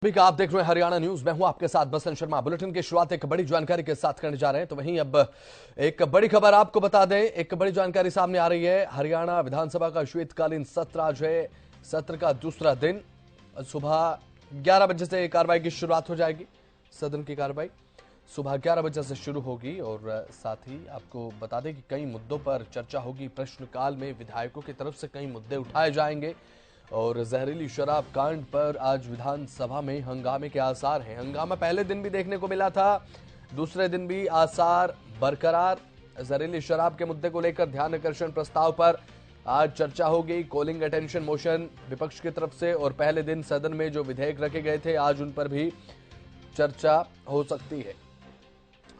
अभी का आप देख रहे हैं हरियाणा न्यूज। मैं हूं आपके साथ बसंत शर्मा। बुलेटिन की शुरुआत एक बड़ी जानकारी के साथ करने जा रहे हैं। तो वहीं अब एक बड़ी खबर आपको बता दें, एक बड़ी जानकारी सामने आ रही है। हरियाणा विधानसभा का शीतकालीन सत्र आज है, सत्र का दूसरा दिन। सुबह 11 बजे से कार्रवाई की शुरुआत हो जाएगी। सदन की कार्रवाई सुबह 11 बजे से शुरू होगी और साथ ही आपको बता दें कि कई मुद्दों पर चर्चा होगी। प्रश्नकाल में विधायकों की तरफ से कई मुद्दे उठाए जाएंगे और जहरीली शराब कांड पर आज विधानसभा में हंगामे के आसार हैं। हंगामा पहले दिन भी देखने को मिला था, दूसरे दिन भी आसार बरकरार। जहरीली शराब के मुद्दे को लेकर ध्यान आकर्षण प्रस्ताव पर आज चर्चा होगी। कॉलिंग अटेंशन मोशन विपक्ष की तरफ से, और पहले दिन सदन में जो विधेयक रखे गए थे आज उन पर भी चर्चा हो सकती है।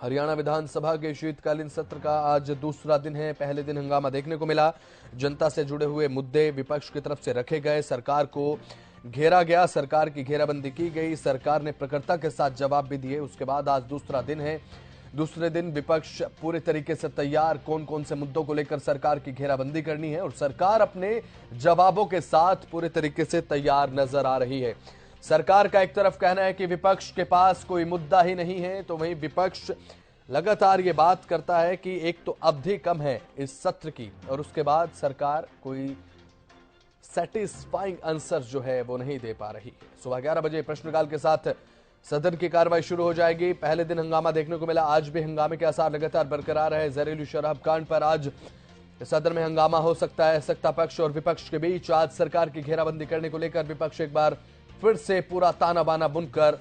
हरियाणा विधानसभा के शीतकालीन सत्र का आज दूसरा दिन है। पहले दिन हंगामा देखने को मिला, जनता से जुड़े हुए मुद्दे विपक्ष की तरफ से रखे गए, सरकार को घेरा गया, सरकार की घेराबंदी की गई, सरकार ने प्रखरता के साथ जवाब भी दिए। उसके बाद आज दूसरा दिन है। दूसरे दिन विपक्ष पूरे तरीके से तैयार, कौन कौन से मुद्दों को लेकर सरकार की घेराबंदी करनी है, और सरकार अपने जवाबों के साथ पूरे तरीके से तैयार नजर आ रही है। सरकार का एक तरफ कहना है कि विपक्ष के पास कोई मुद्दा ही नहीं है, तो वहीं विपक्ष लगातार ये बात करता है कि एक तो अवधि कम है इस सत्र की, और उसके बाद सरकार कोई सेटिस्फाइंग आंसर जो है वो नहीं दे पा रही है। सुबह 11 बजे प्रश्नकाल के साथ सदन की कार्रवाई शुरू हो जाएगी। पहले दिन हंगामा देखने को मिला, आज भी हंगामे के आसार लगातार बरकरार है। जहरीली शराब कांड पर आज सदन में हंगामा हो सकता है। सत्ता पक्ष और विपक्ष के बीच आज सरकार की घेराबंदी करने को लेकर विपक्ष एक बार फिर से पूरा ताना बाना बुनकर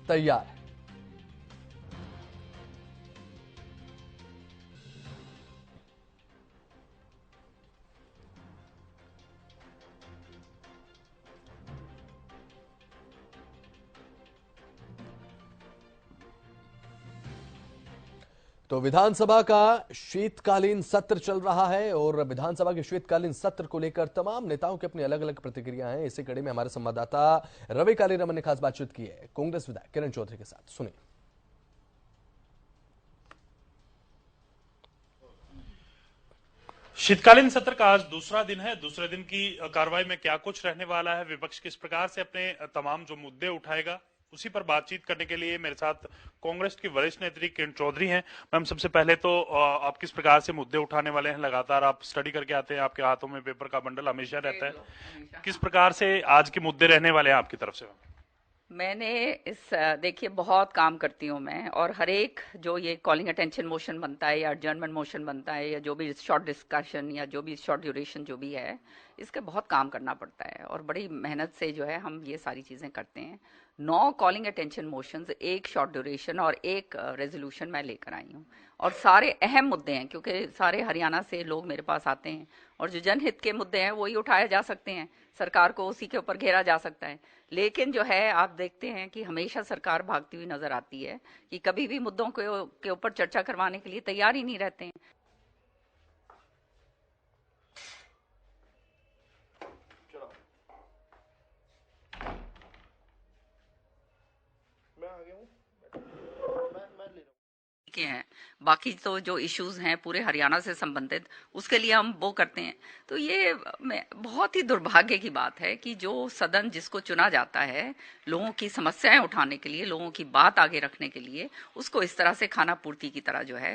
तैयार है। तो विधानसभा का शीतकालीन सत्र चल रहा है और विधानसभा के शीतकालीन सत्र को लेकर तमाम नेताओं की अपनी अलग अलग प्रतिक्रिया हैं। इसी कड़ी में हमारे संवाददाता रवि कालीरमन ने खास बातचीत की है कांग्रेस विधायक किरण चौधरी के साथ। सुनिए। शीतकालीन सत्र का आज दूसरा दिन है। दूसरे दिन की कार्रवाई में क्या कुछ रहने वाला है, विपक्ष किस प्रकार से अपने तमाम जो मुद्दे उठाएगा, उसी पर बातचीत करने के लिए मेरे साथ कांग्रेस की वरिष्ठ नेत्री किरण चौधरी हैं। मैम, सबसे पहले तो आप किस प्रकार से मुद्दे उठाने वाले हैं? लगातार आप स्टडी करके आते हैं, आपके हाथों में पेपर का बंडल हमेशा रहता है। किस प्रकार से आज के मुद्दे रहने वाले हैं आपकी तरफ से? मैंने इस देखिए बहुत काम करती हूँ मैं, और हर एक जो ये कॉलिंग अटेंशन मोशन बनता है या एडजर्नमेंट मोशन बनता है या जो भी शॉर्ट डिस्कशन या जो भी शॉर्ट ड्यूरेशन जो भी है, इसके बहुत काम करना पड़ता है और बड़ी मेहनत से जो है हम ये सारी चीज़ें करते हैं। 9 कॉलिंग अटेंशन मोशंस, एक शॉर्ट ड्यूरेशन और एक रेजोल्यूशन मैं लेकर आई हूँ, और सारे अहम मुद्दे हैं क्योंकि सारे हरियाणा से लोग मेरे पास आते हैं और जो जनहित के मुद्दे हैं वही उठाए जा सकते हैं, सरकार को उसी के ऊपर घेरा जा सकता है। लेकिन जो है आप देखते हैं कि हमेशा सरकार भागती हुई नजर आती है कि कभी भी मुद्दों के ऊपर चर्चा करवाने के लिए तैयार ही नहीं रहते हैं। के हैं, बाकी तो जो इश्यूज हैं पूरे हरियाणा से संबंधित, उसके लिए हम वो करते हैं। तो ये बहुत ही दुर्भाग्य की बात है कि जो सदन जिसको चुना जाता है लोगों की समस्याएं उठाने के लिए, लोगों की बात आगे रखने के लिए, उसको इस तरह से खाना पूर्ति की तरह जो है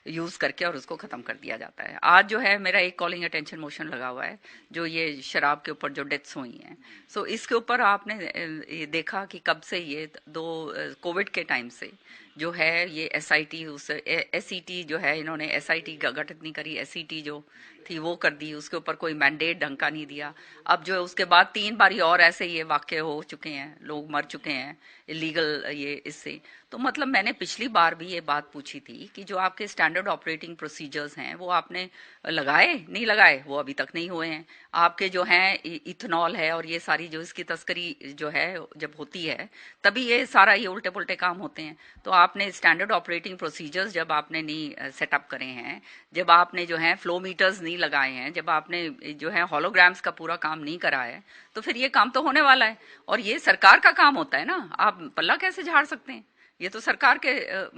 यूज करके और उसको खत्म कर दिया जाता है। आज जो है मेरा एक कॉलिंग अटेंशन मोशन लगा हुआ है जो ये शराब के ऊपर जो डेथ्स हुई हैं। सो इसके ऊपर आपने ये देखा कि कब से ये कोविड के टाइम से जो है ये एसआईटी, उस एसईटी जो है, इन्होंने एसआईटी गठित नहीं करी, एसईटी जो थी वो कर दी, उसके ऊपर कोई मैंडेट ढंग का नहीं दिया। अब जो है उसके बाद 3 बारी और ऐसे ये वाक्य हो चुके हैं, लोग मर चुके हैं इलीगल ये इससे। तो मतलब मैंने पिछली बार भी ये बात पूछी थी कि जो आपके स्टैंडर्ड ऑपरेटिंग प्रोसीजर्स हैं वो आपने लगाए, नहीं लगाए, वो अभी तक नहीं हुए हैं। आपके जो हैं इथेनॉल है और ये सारी जो इसकी तस्करी जो है जब होती है तभी ये सारा ये उल्टे पुल्टे काम होते हैं। तो आपने स्टैंडर्ड ऑपरेटिंग प्रोसीजर्स जब आपने नहीं सेटअप करे हैं, जब आपने जो है फ्लो मीटर्स नहीं लगाए हैं, जब आपने जो है हॉलोग्राम्स का पूरा काम नहीं करा है, तो फिर ये काम तो होने वाला है। और ये सरकार का काम होता है ना, आप पल्ला कैसे झाड़ सकते हैं? ये तो सरकार के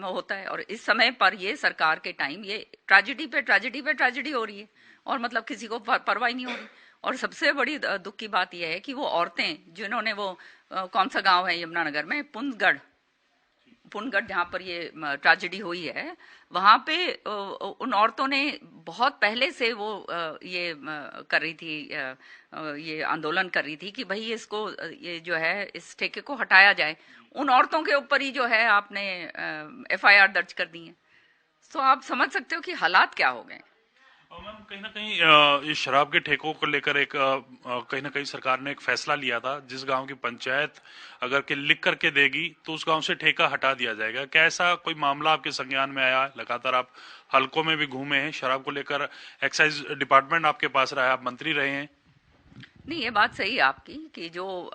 होता है। और इस समय पर ये सरकार के टाइम ये ट्रेजेडी पे ट्रेजेडी पे ट्रेजेडी हो रही है और मतलब किसी को परवाह नहीं हो रही। और सबसे बड़ी दुख की बात यह है कि वो औरतें जिन्होंने वो कौन सा गांव है यमुनानगर में, पुनगढ़ जहाँ पर ये ट्रेजेडी हुई है, वहाँ पे उन औरतों ने बहुत पहले से वो ये कर रही थी, ये आंदोलन कर रही थी कि भाई इसको ये जो है इस ठेके को हटाया जाए। उन औरतों के ऊपर ही जो है आपने एफआईआर दर्ज कर दी है। तो आप समझ सकते हो कि हालात क्या हो गए। और मैम कहीं ना कहीं इस शराब के ठेकों को लेकर एक कहीं ना कहीं सरकार ने एक फैसला लिया था, जिस गांव की पंचायत अगर के लिख करके देगी तो उस गांव से ठेका हटा दिया जाएगा। क्या ऐसा कोई मामला आपके संज्ञान में आया? लगातार आप हलकों में भी घूमे हैं शराब को लेकर, एक्साइज डिपार्टमेंट आपके पास रहा है, आप मंत्री रहे हैं। नहीं, ये बात सही है आपकी कि जो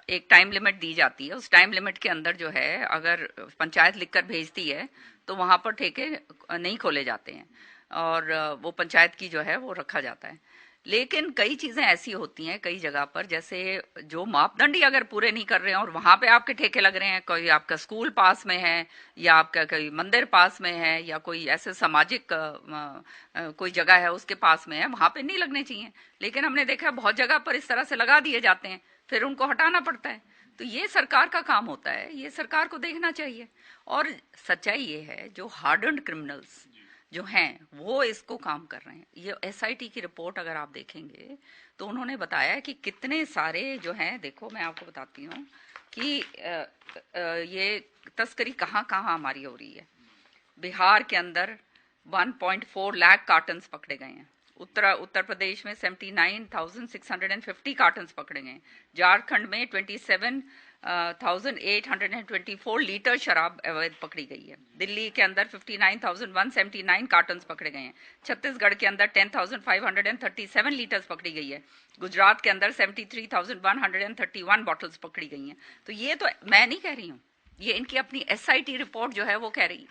एक टाइम लिमिट दी जाती है, उस टाइम लिमिट के अंदर जो है अगर पंचायत लिखकर भेजती है तो वहां पर ठेके नहीं खोले जाते हैं और वो पंचायत की जो है वो रखा जाता है। लेकिन कई चीजें ऐसी होती हैं कई जगह पर, जैसे जो मापदंड ही अगर पूरे नहीं कर रहे हैं और वहां पे आपके ठेके लग रहे हैं, कोई आपका स्कूल पास में है या आपका कोई मंदिर पास में है या कोई ऐसे सामाजिक कोई जगह है उसके पास में है, वहां पे नहीं लगने चाहिए। लेकिन हमने देखा है बहुत जगह पर इस तरह से लगा दिए जाते हैं, फिर उनको हटाना पड़ता है। तो ये सरकार का काम होता है, ये सरकार को देखना चाहिए। और सच्चाई ये है जो हार्डन्ड क्रिमिनल्स जो हैं वो इसको काम कर रहे हैं। ये एसआईटी की रिपोर्ट अगर आप देखेंगे तो उन्होंने बताया कि कितने सारे जो हैं, देखो मैं आपको बताती हूँ कि ये तस्करी कहाँ कहाँ हमारी हो रही है। बिहार के अंदर 1.4 लाख कार्टन्स पकड़े गए हैं, उत्तर प्रदेश में 79,650 कार्टन्स पकड़े गए हैं, झारखंड में 27,824 लीटर शराब अवैध पकड़ी गई है, दिल्ली के अंदर 59,179 कार्टन्स पकड़े गए हैं, छत्तीसगढ़ के अंदर 10,537 लीटर्स पकड़ी गई है, गुजरात के अंदर 73,131 बॉटल्स पकड़ी गई हैं। तो ये तो मैं नहीं कह रही हूँ, ये इनकी अपनी एसआईटी रिपोर्ट जो है वो कह रही है।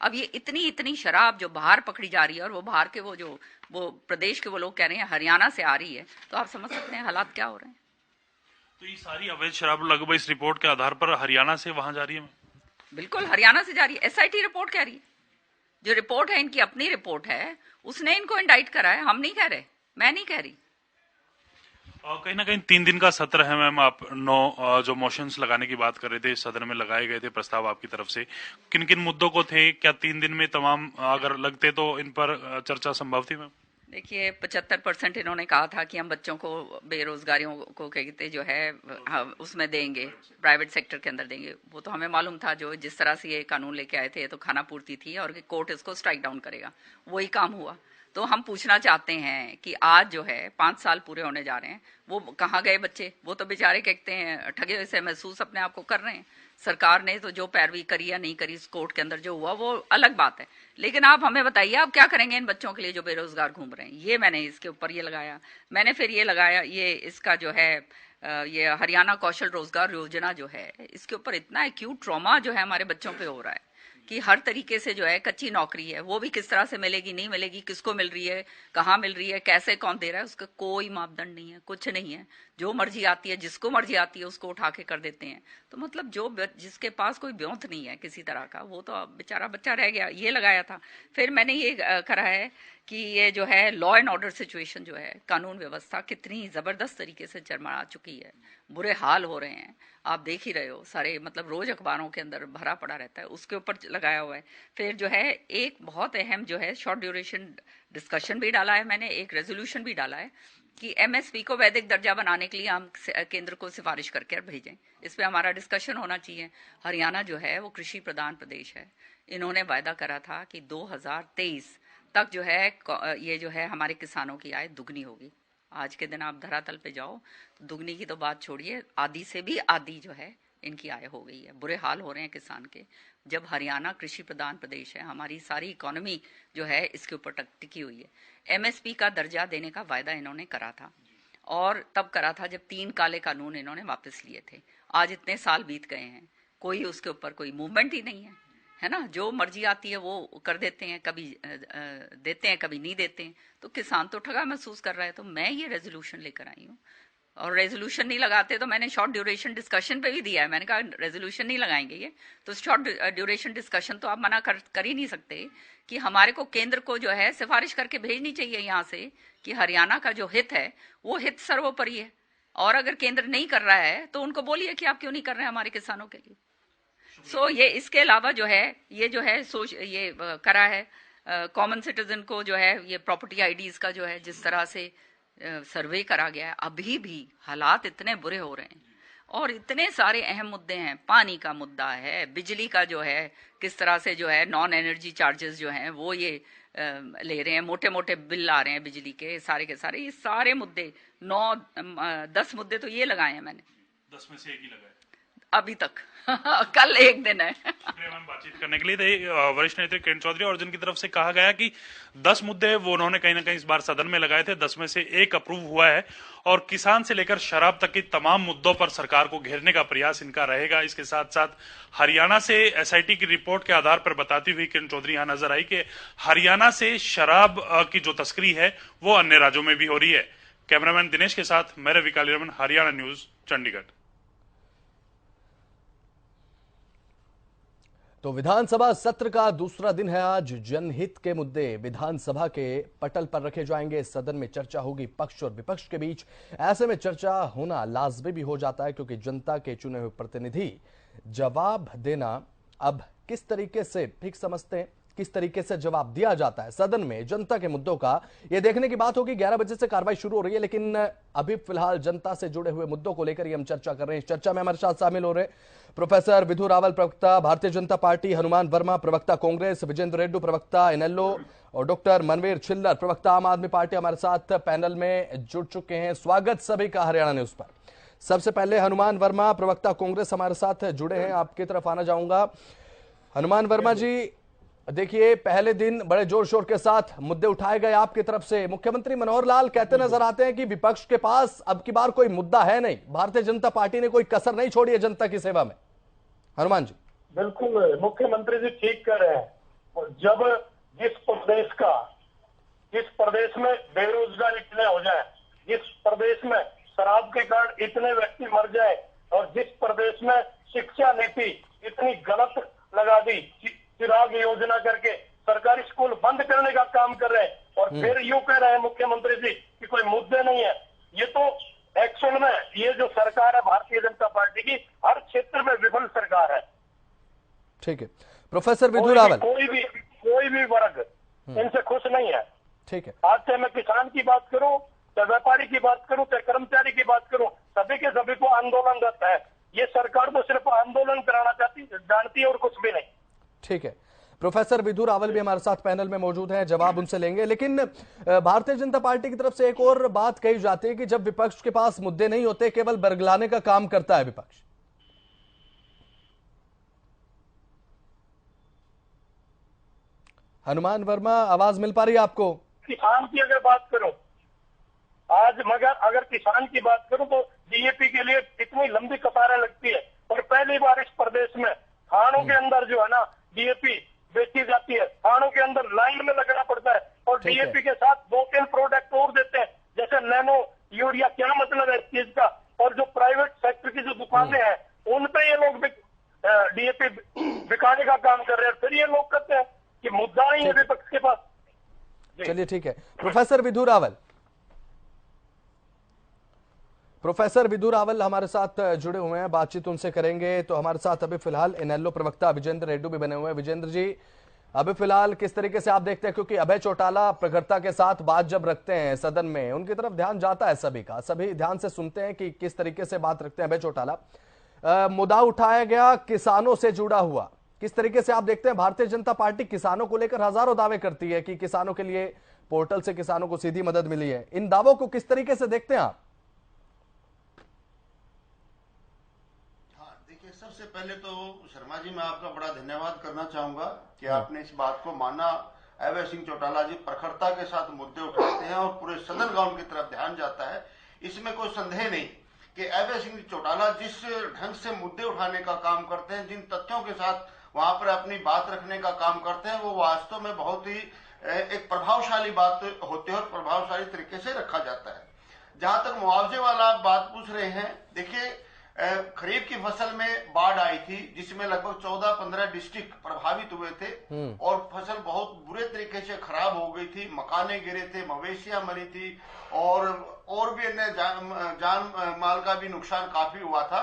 अब ये इतनी शराब जो बाहर पकड़ी जा रही है और वो बाहर के वो प्रदेश के वो लोग कह रहे हैं हरियाणा से आ रही है, तो आप समझ सकते हैं हालात क्या हो रहे हैं। तो ये सारी अवैध शराब लगभग इस रिपोर्ट के आधार पर हरियाणा से वहां जा रही है? बिल्कुल हरियाणा से जा रही है, एसआईटी रिपोर्ट कह रही है। जो रिपोर्ट है इनकी अपनी रिपोर्ट है, उसने इनको इंडाइट करा है, हम नहीं कह रहे, मैं नहीं कह रही। और कहीं ना कहीं 3 दिन का सत्र है मैम, आप 9 जो मोशंस लगाने की बात कर रहे थे सदन में लगाए गए थे प्रस्ताव आपकी तरफ से, किन किन मुद्दों को थे? क्या 3 दिन में तमाम अगर लगते तो इन पर चर्चा संभव थी मैम? देखिए 75% इन्होंने कहा था कि हम बच्चों को बेरोजगारियों को कहते जो है उसमें देंगे, प्राइवेट सेक्टर के अंदर देंगे। वो तो हमें मालूम था, जो जिस तरह से ये कानून लेके आए थे ये तो खाना पूर्ति थी और कोर्ट इसको स्ट्राइक डाउन करेगा, वही काम हुआ। तो हम पूछना चाहते हैं कि आज जो है 5 साल पूरे होने जा रहे हैं, वो कहाँ गए बच्चे? वो तो बेचारे कहते हैं ठगे से महसूस अपने आप को कर रहे हैं। सरकार ने तो जो पैरवी करी या नहीं करी, इस कोर्ट के अंदर जो हुआ वो अलग बात है, लेकिन आप हमें बताइए आप क्या करेंगे इन बच्चों के लिए जो बेरोजगार घूम रहे हैं। ये मैंने इसके ऊपर ये लगाया, मैंने फिर ये लगाया ये इसका जो है ये हरियाणा कौशल रोजगार योजना जो है, इसके ऊपर इतना एक्यूट ट्रॉमा जो है हमारे बच्चों पे हो रहा है कि हर तरीके से जो है कच्ची नौकरी है, वो भी किस तरह से मिलेगी, नहीं मिलेगी, किसको मिल रही है, कहाँ मिल रही है, कैसे कौन दे रहा है, उसका कोई मापदंड नहीं है, कुछ नहीं है। जो मर्जी आती है, जिसको मर्जी आती है उसको उठा के कर देते हैं। तो मतलब जो जिसके पास कोई ब्योंत नहीं है किसी तरह का, वो तो बेचारा बच्चा रह गया। ये लगाया था। फिर मैंने ये करा है कि ये जो है लॉ एंड ऑर्डर सिचुएशन जो है, कानून व्यवस्था कितनी जबरदस्त तरीके से चरमरा चुकी है, बुरे हाल हो रहे हैं, आप देख ही रहे हो, सारे मतलब रोज अखबारों के अंदर भरा पड़ा रहता है, उसके ऊपर लगाया हुआ है। फिर जो है एक बहुत अहम जो है शॉर्ट ड्यूरेशन डिस्कशन भी डाला है मैंने, एक रेजोल्यूशन भी डाला है कि एमएसपी को वैदिक दर्जा बनाने के लिए हम केंद्र को सिफारिश करके भेजें। इस पे हमारा डिस्कशन होना चाहिए। हरियाणा जो है वो कृषि प्रधान प्रदेश है, इन्होंने वायदा करा था कि 2023 तक जो है ये जो है हमारे किसानों की आय दुगनी होगी। आज के दिन आप धरातल पे जाओ तो दुगनी की तो बात छोड़िए, आधी से भी आधी जो है इनकी आय हो गई है। बुरे हाल हो रहे हैं किसान के। जब हरियाणा कृषि प्रधान प्रदेश है, हमारी सारी इकोनॉमी जो है इसके ऊपर टिकी हुई है। एमएसपी का दर्जा देने का वायदा इन्होंने करा था, और तब करा था जब 3 काले कानून इन्होंने वापस लिए थे। आज इतने साल बीत गए हैं, कोई उसके ऊपर कोई मूवमेंट ही नहीं है, है ना। जो मर्जी आती है वो कर देते हैं, कभी देते हैं कभी नहीं देते हैं। तो किसान तो ठगा महसूस कर रहा है। तो मैं ये रेजोल्यूशन लेकर आई हूँ और रेजोल्यूशन नहीं लगाते तो मैंने शॉर्ट ड्यूरेशन डिस्कशन पे भी दिया है। मैंने कहा रेजोल्यूशन नहीं लगाएंगे ये तो शॉर्ट ड्यूरेशन डिस्कशन तो आप मना कर ही नहीं सकते कि हमारे को केंद्र को जो है सिफारिश करके भेजनी चाहिए यहाँ से कि हरियाणा का जो हित है वो हित सर्वोपरि है, और अगर केंद्र नहीं कर रहा है तो उनको बोलिए कि आप क्यों नहीं कर रहे हैं हमारे किसानों के लिए। सो ये इसके अलावा जो है ये जो है ये करा है कॉमन सिटीजन को जो है ये प्रॉपर्टी आईडीज का जो है जिस तरह से सर्वे करा गया है, अभी भी हालात इतने बुरे हो रहे हैं और इतने सारे अहम मुद्दे हैं। पानी का मुद्दा है, बिजली का जो है किस तरह से जो है नॉन एनर्जी चार्जेस जो हैं वो ये ले रहे हैं, मोटे मोटे बिल आ रहे हैं बिजली के सारे ये सारे मुद्दे 9-10 मुद्दे तो ये लगाए हैं मैंने, 10 में से एक ही लगाए अभी तक कल एक दिन है। बातचीत करने के लिए थे वरिष्ठ नेता किरण चौधरी, और जिनकी तरफ से कहा गया कि 10 मुद्दे वो उन्होंने कहीं ना कहीं इस बार सदन में लगाए थे, 10 में से एक अप्रूव हुआ है और किसान से लेकर शराब तक के तमाम मुद्दों पर सरकार को घेरने का प्रयास इनका रहेगा। इसके साथ साथ हरियाणा से एसआईटी की रिपोर्ट के आधार पर बताती हुई किरण चौधरी यहां नजर आई कि हरियाणा से शराब की जो तस्करी है वो अन्य राज्यों में भी हो रही है। कैमरामैन दिनेश के साथ मैं रवि कालीरमन, हरियाणा न्यूज, चंडीगढ़। तो विधानसभा सत्र का दूसरा दिन है आज। जनहित के मुद्दे विधानसभा के पटल पर रखे जाएंगे, सदन में चर्चा होगी पक्ष और विपक्ष के बीच। ऐसे में चर्चा होना लाजमी भी हो जाता है क्योंकि जनता के चुने हुए प्रतिनिधि जवाब देना अब किस तरीके से ठीक समझते हैं, किस तरीके से जवाब दिया जाता है सदन में जनता के मुद्दों का, यह देखने की बात होगी। 11 बजे से कार्रवाई शुरू हो रही है, लेकिन अभी फिलहाल जनता से जुड़े हुए मुद्दों को लेकर हम चर्चा कर रहे हैं। इस चर्चा में हमारे साथ शामिल हो रहे प्रोफेसर विधु रावल, प्रवक्ता भारतीय जनता पार्टी, हनुमान वर्मा, प्रवक्ता कांग्रेस, विजेंद्र रेड्डी, प्रवक्ता इनेलो, और डॉक्टर मनवीर छिल्लर, प्रवक्ता आम आदमी पार्टी हमारे साथ पैनल में जुड़ चुके हैं। स्वागत सभी का हरियाणा न्यूज पर। सबसे पहले हनुमान वर्मा, प्रवक्ता कांग्रेस हमारे साथ जुड़े हैं, आपकी तरफ आना चाहूंगा। हनुमान वर्मा जी, देखिए पहले दिन बड़े जोर शोर के साथ मुद्दे उठाए गए आपकी तरफ से। मुख्यमंत्री मनोहर लाल कहते नजर आते हैं कि विपक्ष के पास अब की बार कोई मुद्दा है नहीं, भारतीय जनता पार्टी ने कोई कसर नहीं छोड़ी है जनता की सेवा में। हनुमान जी। बिल्कुल, मुख्यमंत्री जी ठीक कह रहे हैं। जब जिस प्रदेश में बेरोजगार इतने हो जाए, जिस प्रदेश में शराब के कारण इतने व्यक्ति मर जाए, और जिस प्रदेश में शिक्षा नीति इतनी गलत लगा दी, चिराग योजना करके सरकारी स्कूल बंद करने का काम कर रहे हैं, और फिर यूं कह रहे हैं मुख्यमंत्री जी कि कोई मुद्दे नहीं है। ये तो एक्चुअल में ये जो सरकार है भारतीय जनता पार्टी की, हर क्षेत्र में विफल सरकार है। ठीक है, प्रोफेसर विधु रावल। कोई भी वर्ग इनसे खुश नहीं है। ठीक है, आज से मैं किसान की बात करूं, चाहे व्यापारी की बात करूं, चाहे कर्मचारी की बात करूं, सभी के सभी को आंदोलन रहता है। ये सरकार तो सिर्फ आंदोलन कराना जानती है और कुछ भी नहीं। ठीक है, प्रोफेसर विधु रावल भी हमारे साथ पैनल में मौजूद हैं, जवाब उनसे लेंगे। लेकिन भारतीय जनता पार्टी की तरफ से एक और बात कही जाती है कि जब विपक्ष के पास मुद्दे नहीं होते, केवल बरगलाने का काम करता है विपक्ष। हनुमान वर्मा, आवाज मिल पा रही है आपको? किसान की अगर बात करूं आज, मगर अगर किसान की बात करूं तो डीएपी के लिए इतनी लंबी कतारें लगती है, और पहली बार इस प्रदेश में थानों के अंदर जो है ना डीएपी बेची जाती है, थानों के अंदर लाइन में लगना पड़ता है, और डीएपी के साथ 2-3 प्रोडक्ट और देते हैं, जैसे नैनो यूरिया। क्या मतलब है इस चीज का? और जो प्राइवेट सेक्टर की जो दुकानें हैं उन पे ये लोग डीएपी बिकाने का काम कर रहे हैं, फिर ये लोग कहते हैं कि मुद्दा नहीं है विपक्ष के पास। चलिए ठीक है, प्रोफेसर विधु रावल। प्रोफेसर विधु रावल हमारे साथ जुड़े हुए हैं, बातचीत उनसे करेंगे। तो हमारे साथ अभी फिलहाल इनेलो प्रवक्ता विजेंद्र रेड्डी भी बने हुए हैं। विजेंद्र जी, अभी फिलहाल किस तरीके से आप देखते हैं, क्योंकि अभय चौटाला प्रखरता के साथ बात जब रखते हैं सदन में, उनकी तरफ ध्यान जाता है सभी का, सभी ध्यान से सुनते हैं कि किस तरीके से बात रखते हैं अभय चौटाला। मुद्दा उठाया गया किसानों से जुड़ा हुआ, किस तरीके से आप देखते हैं? भारतीय जनता पार्टी किसानों को लेकर हजारों दावे करती है कि किसानों के लिए पोर्टल से किसानों को सीधी मदद मिली है, इन दावों को किस तरीके से देखते हैं आप? देखिए, सबसे पहले तो शर्मा जी मैं आपका बड़ा धन्यवाद करना चाहूंगा कि आपने इस बात को माना। अभय सिंह चौटाला जी प्रखरता के साथ मुद्दे उठाते हैं और पूरे सदन का उनकी तरफ ध्यान जाता है, इसमें कोई संदेह नहीं कि अभय सिंह चौटाला जिस ढंग से मुद्दे उठाने का काम करते हैं, जिन तथ्यों के साथ वहां पर अपनी बात रखने का काम करते हैं, वो वास्तव में बहुत ही एक प्रभावशाली बात होती है और प्रभावशाली तरीके से रखा जाता है। जहां तक मुआवजे वाला आप बात पूछ रहे हैं, देखिए खरीफ की फसल में बाढ़ आई थी जिसमें लगभग 14-15 डिस्ट्रिक्ट प्रभावित हुए थे और फसल बहुत बुरे तरीके से खराब हो गई थी, मकाने गिरे थे, मवेशियां मरी थी और भी अन्य जान माल का भी नुकसान काफी हुआ था।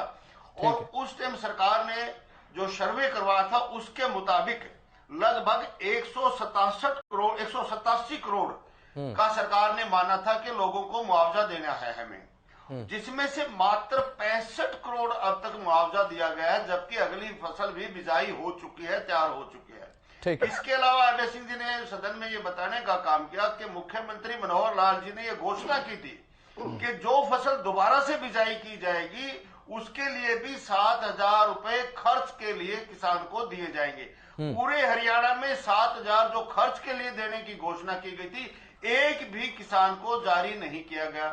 और उस टाइम सरकार ने जो सर्वे करवाया था उसके मुताबिक लगभग 187 करोड़ का सरकार ने माना था कि लोगों को मुआवजा देना है हमें, जिसमें से मात्र 65 करोड़ अब तक मुआवजा दिया गया है, जबकि अगली फसल भी बिजाई हो चुकी है, तैयार हो चुकी है। इसके अलावा अभय सिंह जी ने सदन में ये बताने का काम किया कि मुख्यमंत्री मनोहर लाल जी ने ये घोषणा की थी कि जो फसल दोबारा से बिजाई की जाएगी उसके लिए भी 7,000 रुपए खर्च के लिए किसान को दिए जाएंगे। पूरे हरियाणा में 7,000 जो खर्च के लिए देने की घोषणा की गई थी, एक भी किसान को जारी नहीं किया गया।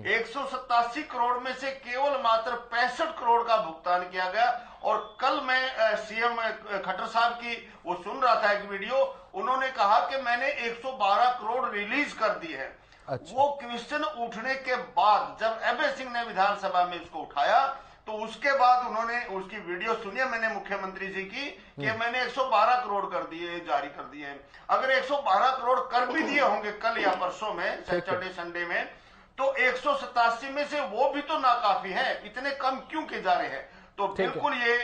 187 करोड़ में से केवल मात्र 65 करोड़ का भुगतान किया गया। और कल मैं सीएम खट्टर साहब की वो सुन रहा था एक वीडियो, उन्होंने कहा कि मैंने 112 करोड़ रिलीज कर दी है। अच्छा। वो क्वेश्चन उठने के बाद जब अभय सिंह ने विधानसभा में इसको उठाया तो उसके बाद उन्होंने उसकी वीडियो सुनी मैंने मुख्यमंत्री जी की कि मैंने 112 करोड़ कर दिए, जारी कर दिए। अगर 112 करोड़ कर भी दिए होंगे कल या परसों में, सैटरडे संडे में, तो 187 में से वो भी तो नाकाफी है, इतने कम क्यों किए जा रहे हैं? तो बिल्कुल ये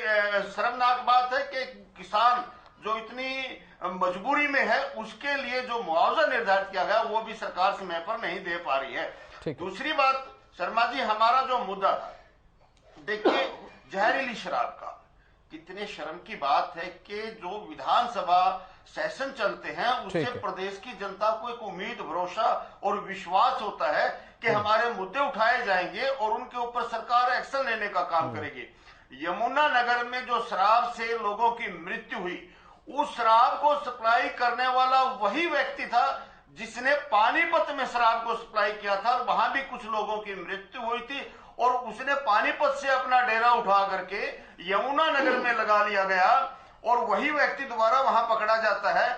शर्मनाक बात है कि किसान जो इतनी मजबूरी में है उसके लिए जो मुआवजा निर्धारित किया गया वो भी सरकार समय पर नहीं दे पा रही है। दूसरी बात शर्मा जी, हमारा जो मुद्दा था, देखिए जहरीली शराब का, कितने शर्म की बात है कि जो विधानसभा सेशन चलते हैं उससे प्रदेश की जनता को एक उम्मीद, भरोसा और विश्वास होता है कि हमारे मुद्दे उठाए जाएंगे और उनके ऊपर सरकार एक्शन लेने का काम करेगी। यमुनानगर में जो शराब से लोगों की मृत्यु हुई, उस शराब को सप्लाई करने वाला वही व्यक्ति था जिसने पानीपत में शराब को सप्लाई किया था, वहां भी कुछ लोगों की मृत्यु हुई थी और उसने पानीपत से अपना डेरा उठा करके यमुनानगर में लगा लिया गया और वही व्यक्ति दोबारा वहां पकड़ा जाता है।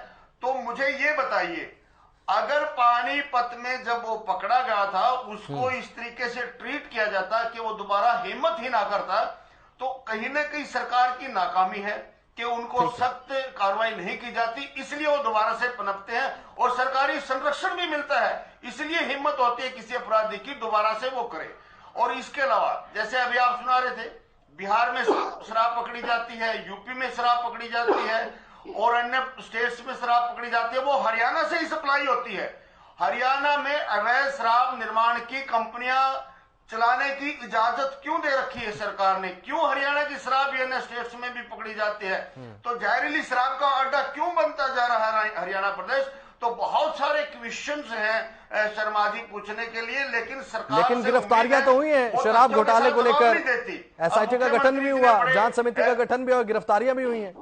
तो मुझे ये बताइए, अगर पानीपत में जब वो पकड़ा गया था उसको इस तरीके से ट्रीट किया जाता कि वो दोबारा हिम्मत ही ना करता, तो कहीं ना कहीं सरकार की नाकामी है कि उनको सख्त कार्रवाई नहीं की जाती, इसलिए वो दोबारा से पनपते हैं और सरकारी संरक्षण भी मिलता है, इसलिए हिम्मत होती है किसी अपराधी की दोबारा से वो करे। और इसके अलावा जैसे अभी आप सुना रहे थे, बिहार में शराब पकड़ी जाती है, यूपी में शराब पकड़ी जाती है और अन्य स्टेट्स में शराब पकड़ी जाती है, वो हरियाणा से ही सप्लाई होती है। हरियाणा में अवैध शराब निर्माण की कंपनियां चलाने की इजाजत क्यों दे रखी है सरकार ने? क्यों हरियाणा की शराब अन्य स्टेट्स में भी पकड़ी जाती है? तो जहरीली शराब का अड्डा क्यों बनता जा रहा है हरियाणा प्रदेश? तो बहुत सारे क्वेश्चंस हैं शर्मा जी पूछने के लिए, लेकिन सरकार गिरफ्तारियां तो हुई हैं शराब घोटाले को लेकर, एसआईटी का गठन भी हुआ, जांच समिति का गठन भी हुआ, गिरफ्तारियां भी हुई हैं।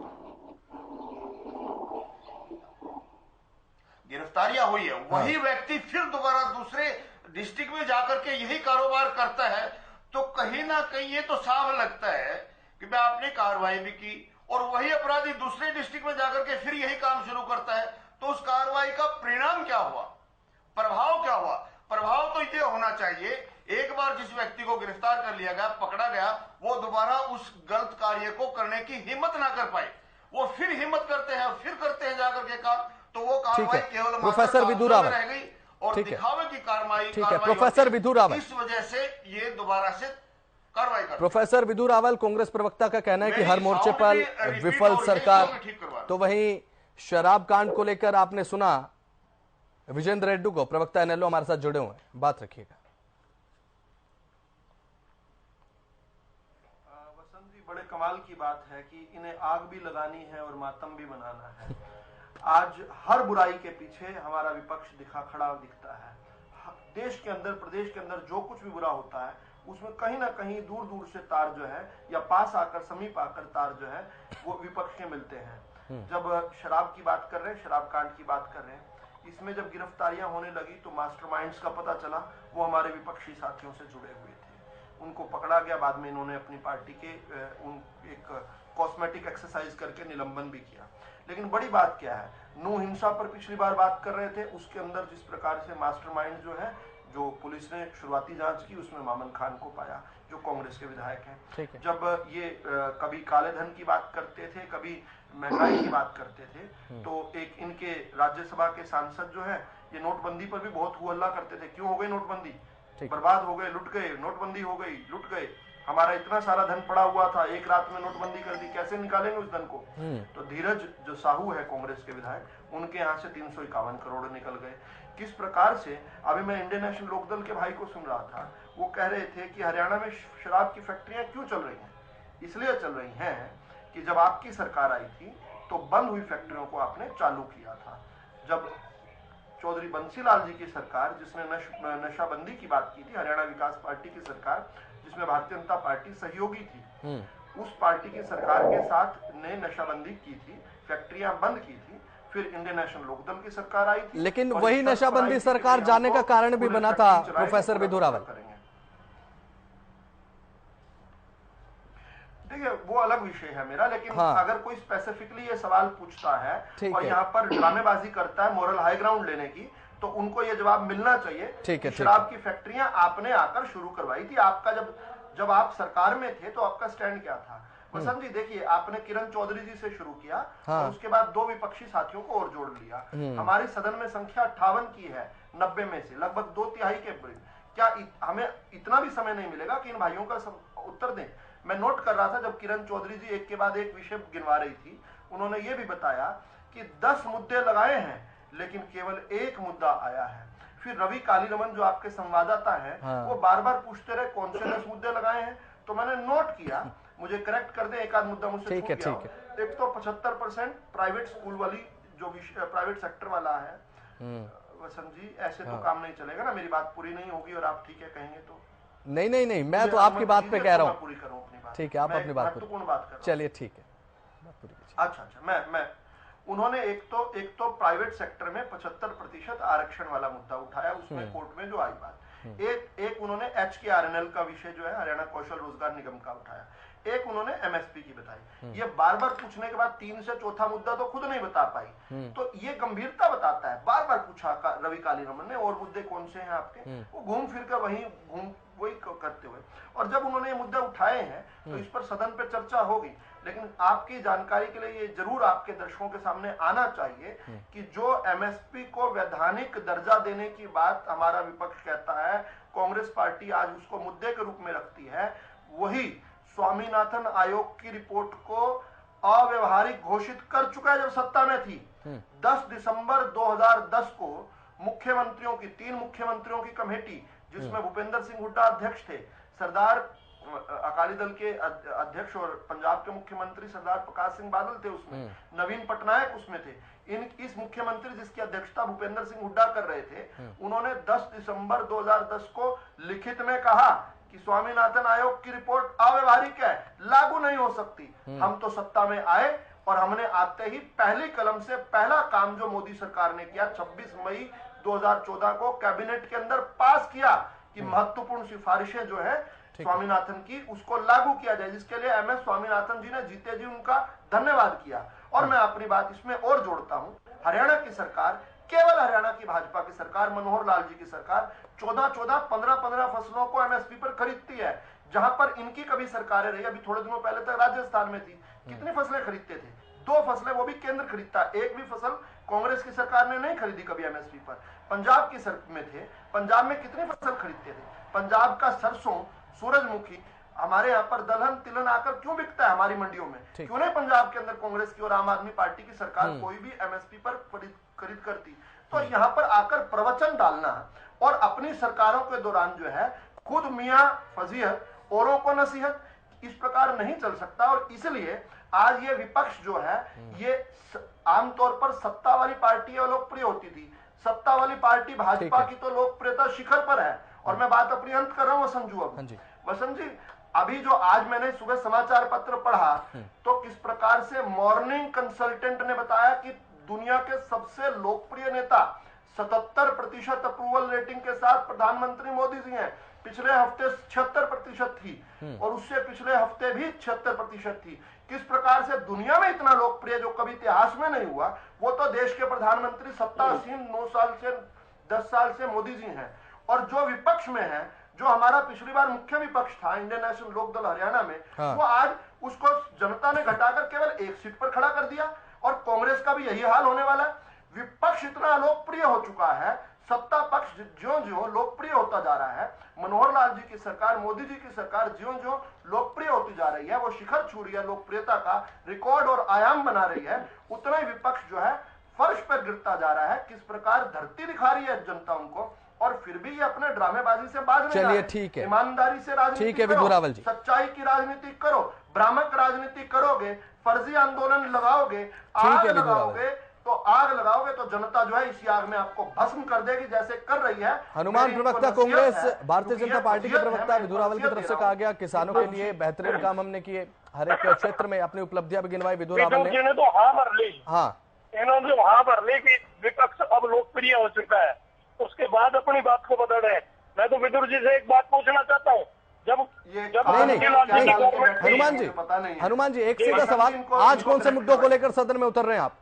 गिरफ्तारियां हुई है, वही व्यक्ति फिर दोबारा दूसरे डिस्ट्रिक्ट में जाकर के यही कारोबार करता है, तो कहीं ना कहीं ये तो साफ लगता है कि मैं आपने कार्रवाई भी की और वही अपराधी दूसरे डिस्ट्रिक्ट में जाकर के फिर यही काम शुरू करता है। तो उस कार्रवाई का परिणाम क्या हुआ, प्रभाव क्या हुआ? प्रभाव तो ये होना चाहिए, एक बार जिस व्यक्ति को गिरफ्तार कर लिया गया, पकड़ा गया, वो दोबारा उस गलत कार्य को करने की हिम्मत ना कर पाए, वो फिर हिम्मत करते हैं, फिर करते हैं जाकर के काम, तो वो कार्रवाई केवल प्रोफेसर विधु रावल रह गई और दिखावे की कार्रवाई। प्रोफेसर विधु रावल, इस वजह से ये दोबारा से कार्रवाई कर। प्रोफेसर विधु रावल, कांग्रेस प्रवक्ता का कहना है कि हर मोर्चे पर विफल सरकार। तो वहीं शराब कांड को लेकर आपने सुना विजेंद्र रेड्डी को, प्रवक्ता एनएलओ हमारे साथ जुड़े हुए हैं, बात रखिएगा। वसंत जी, बड़े कमाल की बात है कि इन्हें आग भी लगानी है और मातम भी मनाना है। आज हर बुराई के पीछे हमारा विपक्ष खड़ा दिखता है। देश के अंदर, प्रदेश के अंदर जो कुछ भी बुरा होता है उसमें कहीं ना कहीं दूर दूर से तार जो है या पास आकर, समीप आकर तार जो है वो विपक्ष के मिलते हैं। जब शराब की बात कर रहे हैं, शराब कांड की बात कर रहे हैं, इसमें जब गिरफ्तारियां होने लगी तो मास्टरमाइंड्स का पता चला, वो हमारे विपक्षी साथियों से जुड़े हुए थे। उनको पकड़ा गया, बाद में इन्होंने अपनी पार्टी के एक कॉस्मेटिक एक्सरसाइज करके निलंबन भी किया। लेकिन बड़ी बात क्या है, नू हिंसा पर पिछली बार बात कर रहे थे, उसके अंदर जिस प्रकार से मास्टरमाइंड जो है, जो पुलिस ने शुरुआती जांच की उसमें मामन खान को पाया, जो कांग्रेस के विधायक हैं। जब ये कभी काले धन की बात करते थे, कभी महंगाई की बात करते थे, तो एक इनके राज्यसभा के सांसद जो है ये नोटबंदी पर भी बहुत हुहल्ला करते थे। क्यों हो गई नोटबंदी, बर्बाद हो गए, लुट गए, नोटबंदी हो गई, लुट गए, हमारा इतना सारा धन पड़ा हुआ था, एक रात में नोटबंदी कर दी, कैसे निकालेंगे उस धन को। तो धीरज जो साहू है कांग्रेस के विधायक, उनके यहाँ से 351 करोड़ निकल गए। किस प्रकार से, अभी मैं इंडियन नेशनल लोकदल के भाई को सुन रहा था, वो कह रहे थे कि हरियाणा में शराब की फैक्ट्रियां क्यों चल रही हैं, इसलिए चल रही हैं कि जब आपकी सरकार आई थी तो बंद हुई फैक्ट्रियों को आपने चालू किया था। जब चौधरी बंसीलाल जी की सरकार, जिसने नशाबंदी की बात की थी, हरियाणा विकास पार्टी की सरकार जिसमें भारतीय जनता पार्टी सहयोगी थी, उस पार्टी की सरकार के साथ ने नशाबंदी की थी, फैक्ट्रियां बंद की थी, फिर इंडियन नेशनल लोकदल की सरकार आई थी। लेकिन वही नशाबंदी सरकार जाने का कारण भी बना था प्रोफेसर विधु रावल। देखिए वो अलग विषय है मेरा, लेकिन अगर कोई स्पेसिफिकली ये सवाल पूछता है और यहाँ पर ड्रामेबाजी करता है मोरल हाई ग्राउंड लेने की, तो उनको ये जवाब मिलना चाहिए। शराब की फैक्ट्रियां आपने आकर शुरू करवाई थी। आपका जब आप सरकार में थे तो आपका स्टैंड क्या था? वसंत जी देखिए, आपने किरण चौधरी जी से शुरू किया और उसके बाद 2 विपक्षी साथियों को और जोड़ लिया। हमारी सदन में संख्या 58 की है, 90 में से लगभग 2/3 के करीब। क्या हमें इतना भी समय नहीं मिलेगा कि इन भाइयों का उत्तर दें? मैं नोट कर रहा था जब किरण चौधरी जी एक के बाद एक विषय गिनवा रही थी, उन्होंने ये भी बताया कि 10 मुद्दे लगाए हैं लेकिन केवल एक मुद्दा आया है। फिर रवि कालीरमन जो आपके संवाददाता हैं, वो बार बार पूछते रहे कौन से 10 मुद्दे लगाए हैं, तो मैंने नोट किया, मुझे करेक्ट कर दे, एक आध मुद्दा मुझसे छूट गया। एक तो 75% प्राइवेट स्कूल वाली जो प्राइवेट सेक्टर वाला है। वसंत जी ऐसे तो काम नहीं चलेगा ना, मेरी बात पूरी नहीं होगी और आप ठीक है कहेंगे तो। नहीं, मैं तो आपकी बात पे कह रहा हूँ। पूरी करूं अपनी बात। ठीक है, आप अपनी बात महत्वपूर्ण बात कर। चलिए ठीक है, अच्छा, मैं उन्होंने एक तो प्राइवेट सेक्टर में 75% आरक्षण वाला मुद्दा उठाया, उसमें कोर्ट में जो आई बात। एक उन्होंने HKRNL का विषय जो है हरियाणा कौशल रोजगार निगम का उठाया, एक उन्होंने MSP की बताई। ये बार बार पूछने के बाद 3 से चौथा मुद्दा तो खुद नहीं बता पाई, तो ये गंभीरता बताता है। बार बार पूछा रवि कालीरमन ने, और मुद्दे कौन से हैं आपके, वो घूम फिर कर वही करते हुए, और जब उन्होंने ये मुद्दे उठाए हैं तो इस पर सदन पे चर्चा होगी। लेकिन आपकी जानकारी के लिए ये जरूर आपके दर्शकों के सामने आना चाहिए कि जो MSP को वैधानिक दर्जा देने की बात हमारा विपक्ष कहता है, कांग्रेस पार्टी आज उसको मुद्दे के रूप में रखती है, वही स्वामीनाथन आयोग की रिपोर्ट को अव्यवहारिक घोषित कर चुका है जब सत्ता में थी। 10 दिसंबर 2010 को मुख्यमंत्रियों की 3 मुख्यमंत्रियों की कमेटी, जिसमें भूपेंद्र सिंह हुड्डा अध्यक्ष थे, सरदार अकाली दल के अध्यक्ष और पंजाब के मुख्यमंत्री सरदार प्रकाश सिंह बादल थे उसमें, नवीन पटनायक उसमें थे। इस मुख्यमंत्री जिसकी अध्यक्षता भूपेंद्र सिंह हुड्डा कर रहे थे, उन्होंने 10 दिसंबर 2010 को लिखित में कहा कि स्वामीनाथन आयोग की रिपोर्ट अव्यवहारिक है, लागू नहीं हो सकती। हम तो सत्ता में आए और हमने आते ही पहली कलम से पहला काम जो मोदी सरकार ने किया, 26 मई 2014 को कैबिनेट के अंदर पास किया कि महत्वपूर्ण सिफारिशें जो है स्वामीनाथन की, उसको लागू किया जाए, जिसके लिए MS स्वामीनाथन जी ने जीते जी उनका धन्यवाद किया। और मैं अपनी बात इसमें और जोड़ता हूं, हरियाणा की सरकार, केवल हरियाणा की भाजपा की सरकार, मनोहर लाल जी की सरकार 14-14, 15-15 फसलों को MSP पर खरीदती है, जहां पर इनकी कभी सरकारें रही। अभी थोड़े दिनों पहले तक राजस्थान में थी, कितनी फसलें खरीदते थे? 2 फसलें, वो भी केंद्र खरीदता, एक भी फसल कांग्रेस की सरकार ने नहीं खरीदी कभी MSP पर। पंजाब की सरकार में थे, पंजाब में कितनी फसल खरीदते थे? पंजाब का सरसों, सूरजमुखी, हमारे यहाँ पर दलहन तिलहन आकर क्यों बिकता है हमारी मंडियों में? क्यों नहीं पंजाब के अंदर कांग्रेस की और आम आदमी पार्टी की सरकार कोई भी MSP पर खरीद करती? तो यहाँ पर आकर प्रवचन डालना और अपनी सरकारों के दौरान जो है खुद मियां फजीहत औरों को नसीहत, इस प्रकार नहीं चल सकता। और इसलिए आज ये विपक्ष जो है, ये आमतौर पर सत्ता वाली पार्टी लोकप्रिय होती थी, सत्ता वाली पार्टी भाजपा की तो लोकप्रियता शिखर पर है। और मैं बात अपनी अंत कर रहा हूँ वसंत जी, वसंत जी अभी जो आज मैंने सुबह समाचार पत्र पढ़ा, तो किस प्रकार से मॉर्निंग कंसल्टेंट ने बताया कि दुनिया के सबसे लोकप्रिय नेता 77% अप्रूवल रेटिंग के साथ प्रधानमंत्री मोदी जी हैं। पिछले हफ्ते 76% थी और उससे पिछले हफ्ते भी 76% थी। किस प्रकार से दुनिया में इतना लोकप्रिय जो कभी इतिहास में नहीं हुआ, वो तो देश के प्रधानमंत्री 7 आसीन 9 साल से 10 साल से मोदी जी हैं। और जो विपक्ष में है, जो हमारा पिछली बार मुख्य विपक्ष था इंडियन नेशनल लोकदल हरियाणा में, वो आज उसको जनता ने घटाकर केवल एक सीट पर खड़ा कर दिया। और कांग्रेस का भी यही हाल होने वाला है। विपक्ष इतना लोकप्रिय हो चुका है, सत्ता पक्ष ज्यों ज्यों लोकप्रिय होता जा रहा है, मनोहर लाल जी की सरकार, मोदी जी की सरकार ज्यों ज्यों लोकप्रिय होती जा रही है, वो शिखर छू रही है, लोकप्रियता का रिकॉर्ड और आयाम बना रही है, उतना ही विपक्ष जो है फर्श पर गिरता जा रहा है। किस प्रकार धरती दिखा रही है जनता उनको, और फिर भी ये अपने ड्रामेबाजी से बाज नहीं चलिए ठीक है, ईमानदारी से राजनीति करो, विधु रावल जी, सच्चाई की राजनीति करो। भ्रामक राजनीति करोगे, फर्जी आंदोलन लगाओगे, आग लगाओगे तो जनता जो है इसी आग में आपको भस्म कर देगी, जैसे कर रही है। हनुमान प्रवक्ता कांग्रेस भारतीय जनता पार्टी के प्रवक्ता विधु रावल की तरफ से कहा गया किसानों के लिए बेहतरीन काम हमने किए, हर एक क्षेत्र में अपनी उपलब्धियां भी गिनवाई विधु रावल ने। तो हाँ भर ली, हाँ इन्होंने वहां भर ली कि विपक्ष अब लोकप्रिय हो चुका है, उसके बाद अपनी बात को बदल रहे हैं। मैं तो विदुर जी से एक बात पूछना चाहता हूँ, जब हनुमान जी एक सीधा सवाल, आज कौन से मुद्दों को लेकर सदन में उतर रहे हैं आप?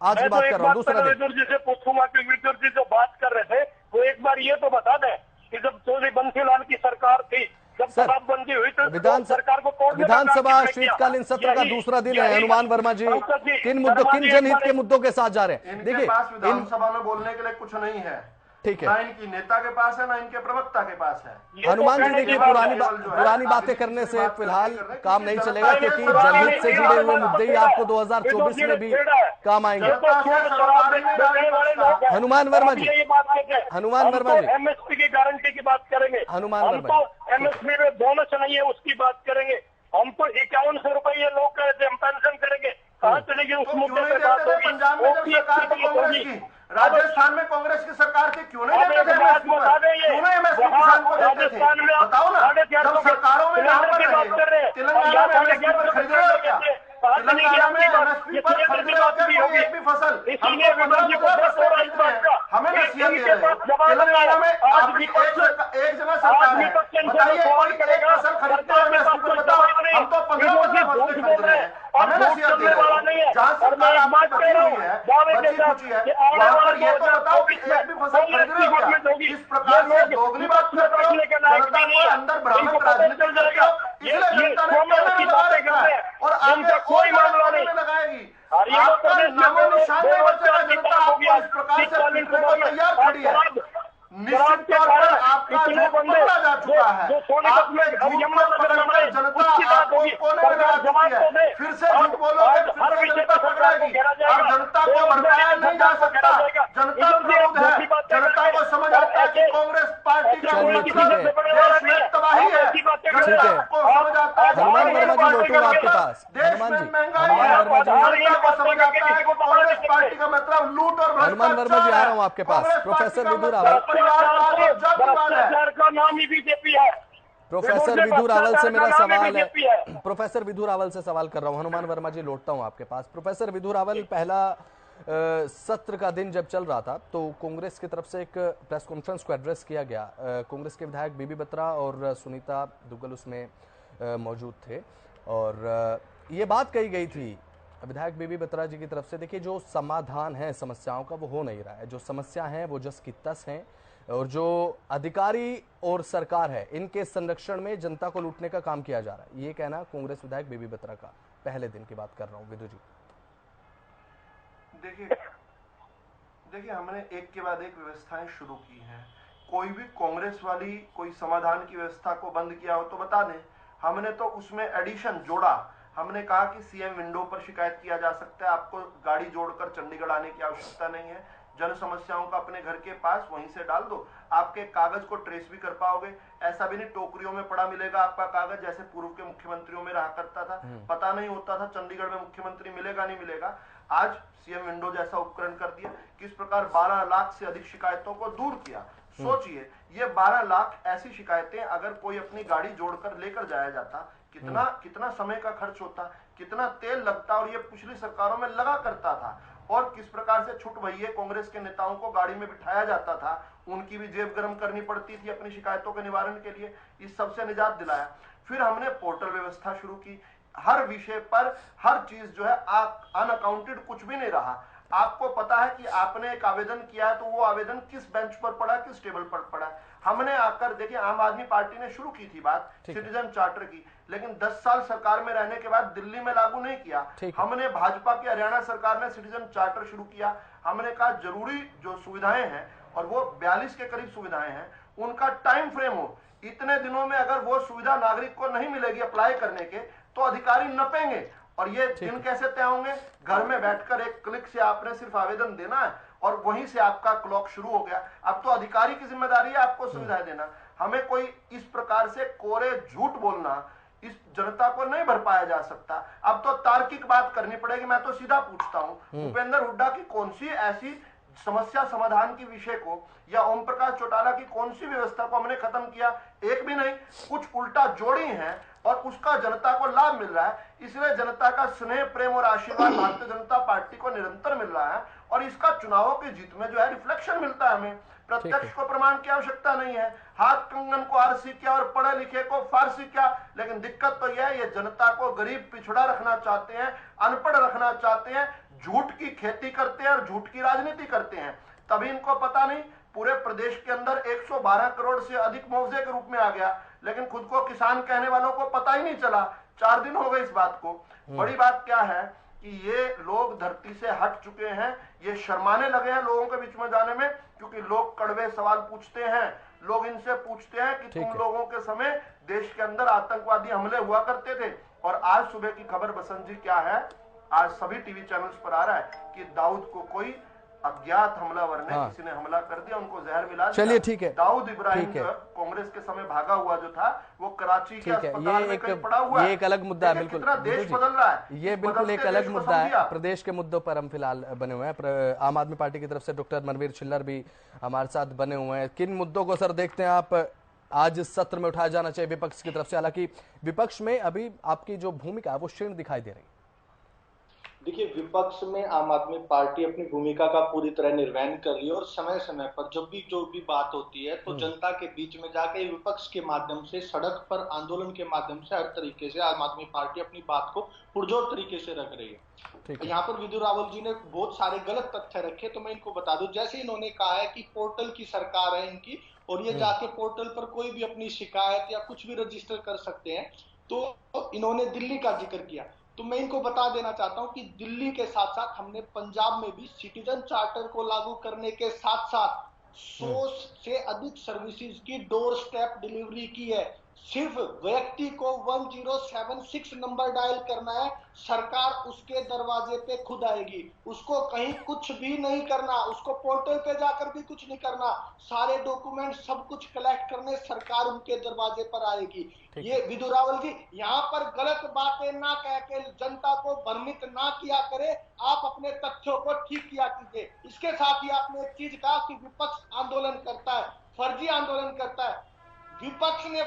आज की बात कर रहा हूँ, दूसरा दिन विदुर जी से पूछूंगा कि विदुर जी जो बात कर रहे थे वो एक बार ये तो बता दें कि जब चौधरी बंसीलाल की सरकार थी, जब शराबबंदी हुई तो सरकार को विधानसभा शीतकालीन सत्र का दूसरा दिन है। हनुमान वर्मा जी किन जनहित के मुद्दों के साथ जा रहे हैं? देखिए विधानसभा में बोलने के लिए कुछ नहीं है, ठीक है, ना इनकी नेता के पास है ना इनके प्रवक्ता के पास है। हनुमान जी देखिए पुरानी बातें करने से फिलहाल काम नहीं चलेगा, क्योंकि जनहित से जुड़े हुए मुद्दे ही आपको 2024 में भी काम आएंगे। हनुमान वर्मा जी, एमएसपी की गारंटी की बात करेंगे, हनुमान वर्मा जी एमएसपी में बोनस नहीं है उसकी बात करेंगे, हम तो 5100 रुपये लोग कहे थे हम पेंशन करेंगे, कहाँ चलेगी उस मुद्दे पे बात होगी। पंजाब में जब सरकार थी कांग्रेस की, राजस्थान में कांग्रेस की सरकार थी, क्यों नहीं देते थे एमएसपी पर? क्यों नहीं एमएसपी किसान को देते थे? बताओ ना, जब सरकारों में नाम पर रहे, तेलंगाना में एमएसपी पर खरीद रहे हो क्या? तेलंगाना में एमएसपी पर खरीद रहे हो क्या कोई एक भी फसल? हमको 15 फसल खरीद रहे हैं, हमें नसीहत दे रहे हो। तेलंगाना में आप एक जगह सरकार है, बताइए कोई एक फसल खरीदते हो एमएसपी पर? बताओ, हम तो 15 फसलें खरीद रहे हैं, हमें नसीहत दे रहे हो। जहाँ सरकार आपकी बची हुई है, बची खुची है, वहाँ पर ये तो बताओ कि एक भी फसल खरीद रहे हो क्या? इस प्रकार से दोगली बात करते हो, जनता को अंदर भ्रामक राजनीति करते हो, इसलिए जनता ने कैमरे लगा रखा है और आगे कोई मामला नहीं लगाएगी। आपका नामो निशान नहीं बचेगा, जनता आपको इस प्रकार से पीटने को तैयार खड़ी है। निश्चित तौर पर आपका झूठ पकड़ा जा चुका है, आपने झूठ को पकड़कर जनता आपको कोने में लगा चुकी है। फिर से झूठ बोलोगे, फिर से जनता पकड़ेगी। अब जनता को भड़काया नहीं जा सकता, जनता क्रोध है, जनता को समझ आता है कि कांग्रेस पार्टी का मतलब देश में तबाही है, जनता को समझ आता है देश में महंगाई है, जनता को समझ आता है कि कांग्रेस पार्टी का मतलब लूट और हनुमान वर्मा जी आ रहा हूँ आपके पास। प्रोफेसर विधु रावल, भ्रष्टाचार का नाम ही बीजेपी है। प्रोफेसर विधु रावल से मेरा सवाल है, प्रोफेसर विधु रावल से सवाल कर रहा हूं। हनुमान वर्मा जी लौटता हूं आपके पास। प्रोफेसर विधु रावल, पहला सत्र का दिन जब चल रहा था तो कांग्रेस की तरफ से एक प्रेस कॉन्फ्रेंस को एड्रेस किया गया। कांग्रेस के विधायक बीबी बत्रा और सुनीता दुग्गल उसमें मौजूद थे और ये बात कही गई थी विधायक बीबी बत्रा जी की तरफ से, देखिए जो समाधान है समस्याओं का वो हो नहीं रहा है, जो समस्या है वो जस की तस है और जो अधिकारी और सरकार है इनके संरक्षण में जनता को लूटने का काम किया जा रहा है। ये कहना कांग्रेस विधायक बीबी बत्रा का, पहले दिन की बात कर रहा हूं। विधु जी देखिए हमने एक के बाद एक व्यवस्थाएं शुरू की हैं। कोई भी कांग्रेस वाली कोई समाधान की व्यवस्था को बंद किया हो तो बता दें। हमने तो उसमें एडिशन जोड़ा। हमने कहा कि सीएम विंडो पर शिकायत किया जा सकता है, आपको गाड़ी जोड़कर चंडीगढ़ आने की आवश्यकता नहीं है। जन समस्याओं का अपने घर के पास वहीं से डाल दो, आपके कागज को ट्रेस भी कर पाओगे। ऐसा भी नहीं टोकरियों में पड़ा मिलेगा आपका कागज, जैसे पूर्व के मुख्यमंत्रियों में रहा करता था, पता नहीं होता था चंडीगढ़ में मुख्यमंत्री मिलेगा नहीं मिलेगा। आज सीएम विंडो जैसा उपकरण कर दिया। किस प्रकार 12 लाख से अधिक शिकायतों को दूर किया। सोचिए ये 12 लाख ऐसी शिकायतें अगर कोई अपनी गाड़ी जोड़कर लेकर जाया जाता, कितना समय का खर्च होता, कितना तेल लगता, और ये पिछली सरकारों में लगा करता था। और किस प्रकार से छुट भइये कांग्रेस के नेताओं को गाड़ी में बिठाया जाता था, उनकी भी जेब गर्म करनी पड़ती थी अपनी शिकायतों के निवारण के लिए। इस सबसे निजात दिलाया। फिर हमने पोर्टल व्यवस्था शुरू की। हर विषय पर हर चीज जो है अनअकाउंटेड कुछ भी नहीं रहा। आपको पता है कि आपने एक आवेदन किया है, तो वो आवेदन किस बेंच पर पड़ा, किस टेबल पर पड़ा। हमने आकर देखिए, आम आदमी पार्टी ने शुरू की थी बात सिटीजन चार्टर की, लेकिन 10 साल सरकार में रहने के बाद दिल्ली में लागू नहीं किया। हमने भाजपा की हरियाणा सरकार ने सिटीजन चार्टर शुरू किया। हमने कहा जरूरी जो सुविधाएं हैं, और वो 42 के करीब सुविधाएं हैं, उनका टाइम फ्रेम हो। इतने दिनों में अगर वो सुविधा नागरिक को नहीं मिलेगी अप्लाई करने के, तो अधिकारी नपेंगे। और ये दिन कैसे तय होंगे? घर में बैठकर एक क्लिक से आपने सिर्फ आवेदन देना है और वहीं से आपका क्लॉक शुरू हो गया। अब तो अधिकारी की जिम्मेदारी है आपको सुविधाएं देना। हमें कोई इस प्रकार से कोरे झूठ बोलना इस जनता को नहीं भरपाया जा सकता। अब तो तार्किक बात करनी पड़ेगी। मैं तो सीधा पूछता हूं, भूपेंद्र हुड्डा की कौन सी ऐसी समस्या समाधान की विषय को या ओम प्रकाश चौटाला की कौन सी व्यवस्था को हमने खत्म किया? एक भी नहीं। कुछ उल्टा जोड़ी है और उसका जनता को लाभ मिल रहा है। इसलिए जनता का स्नेह, प्रेम और आशीर्वाद भारतीय जनता पार्टी को निरंतर मिल रहा है और इसका चुनावों की जीत में जो है रिफ्लेक्शन मिलता है। हमें प्रत्यक्ष को प्रमाण की आवश्यकता नहीं है। हाथ कंगन को आरसी क्या और पढ़े लिखे को फारसी क्या। लेकिन दिक्कत तो यह है, ये जनता को गरीब पिछड़ा रखना चाहते हैं, अनपढ़ रखना चाहते हैं, झूठ की खेती करते हैं और झूठ की राजनीति करते हैं। तभी इनको पता नहीं पूरे प्रदेश के अंदर 112 करोड़ से अधिक मुआवजे के रूप में आ गया, लेकिन खुद को किसान कहने वालों को पता ही नहीं चला। 4 दिन हो गए इस बात को। बड़ी बात क्या है कि ये लोग धरती से हट चुके हैं। ये शर्माने लगे हैं लोगों के बीच में जाने में, क्योंकि लोग कड़वे सवाल पूछते हैं। लोग इनसे पूछते हैं कि तुम लोगों के समय देश के अंदर आतंकवादी हमले हुआ करते थे। और आज सुबह की खबर बसंत जी क्या है? आज सभी टीवी चैनल्स पर आ रहा है कि दाऊद को कोई अज्ञात हमलावर ने किसी ने हमला कर दिया, उनको जहर मिला दिया। चलिए ठीक है। दाऊद इब्राहिम कांग्रेस के समय भागा हुआ जो था, वो कराची के अस्पताल में कहीं पड़ा हुआ है। ये एक अलग मुद्दा है। बिल्कुल देश बदल रहा है। ये बिल्कुल एक अलग मुद्दा है। प्रदेश के मुद्दों पर हम फिलहाल बने हुए हैं। आम आदमी पार्टी की तरफ से डॉक्टर मनवीर छिल्लर भी हमारे साथ बने हुए हैं। किन मुद्दों को सर देखते हैं आप आज इस सत्र में उठाया जाना चाहिए विपक्ष की तरफ से? हालांकि विपक्ष में अभी आपकी जो भूमिका है वो क्षीण दिखाई दे रही है। देखिए, विपक्ष में आम आदमी पार्टी अपनी भूमिका का पूरी तरह निर्वहन कर रही है और समय समय पर जब भी जो भी बात होती है तो जनता के बीच में जाके विपक्ष के माध्यम से, सड़क पर आंदोलन के माध्यम से, हर तरीके से आम आदमी पार्टी अपनी बात को पुरजोर तरीके से रख रही है। यहाँ पर विदु रावल जी ने बहुत सारे गलत तथ्य रखे, तो मैं इनको बता दूं। जैसे इन्होंने कहा है कि पोर्टल की सरकार है इनकी और ये जाके पोर्टल पर कोई भी अपनी शिकायत या कुछ भी रजिस्टर कर सकते हैं, तो इन्होंने दिल्ली का जिक्र किया। तो मैं इनको बता देना चाहता हूं कि दिल्ली के साथ साथ हमने पंजाब में भी सिटीजन चार्टर को लागू करने के साथ साथ 100 से अधिक सर्विसेज की डोर स्टेप डिलीवरी की है। सिर्फ व्यक्ति को 1076 नंबर डायल करना है, सरकार उसके दरवाजे पे खुद आएगी। उसको कहीं कुछ भी नहीं करना, उसको पोर्टल पे जाकर भी कुछ नहीं करना, सारे डॉक्यूमेंट सब कुछ कलेक्ट करने सरकार उनके दरवाजे पर आएगी। ये विदु रावल जी यहाँ पर गलत बातें ना कह के जनता को भ्रमित ना किया करे, आप अपने तथ्यों को ठीक किया कीजिए। इसके साथ ही आपने एक चीज कहा कि विपक्ष आंदोलन करता है, फर्जी आंदोलन करता है। विपक्ष ने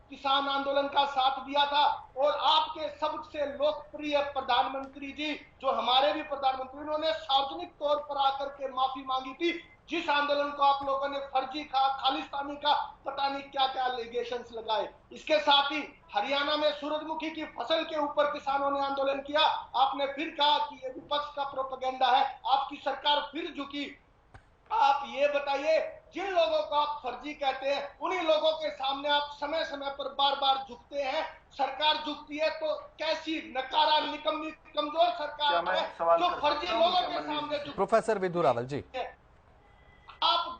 किसान आंदोलन का साथ दिया था और आपके सबसे लोकप्रिय प्रधानमंत्री जी, जो हमारे भी प्रधानमंत्री, उन्होंने सार्वजनिक तौर पर आकर के माफी मांगी थी। जिस आंदोलन को आप लोगों ने फर्जी कहा, खालिस्तानी का, पता नहीं क्या क्या एलिगेशंस लगाए। इसके साथ ही हरियाणा में सूरजमुखी की फसल के ऊपर किसानों ने आंदोलन किया। आपने फिर कहा कि ये विपक्ष का प्रोपेगेंडा है, आपकी सरकार फिर झुकी। आप ये बताइए, जिन लोगों को आप फर्जी कहते हैं उन्हीं लोगों के सामने आप समय समय पर बार बार झुकते हैं। सरकार झुकती है तो कैसी नकारा, निकम्मी, कमजोर सरकार है जो फर्जी लोगों के सामने झुकती है। प्रोफेसर विदु रावल जी, आप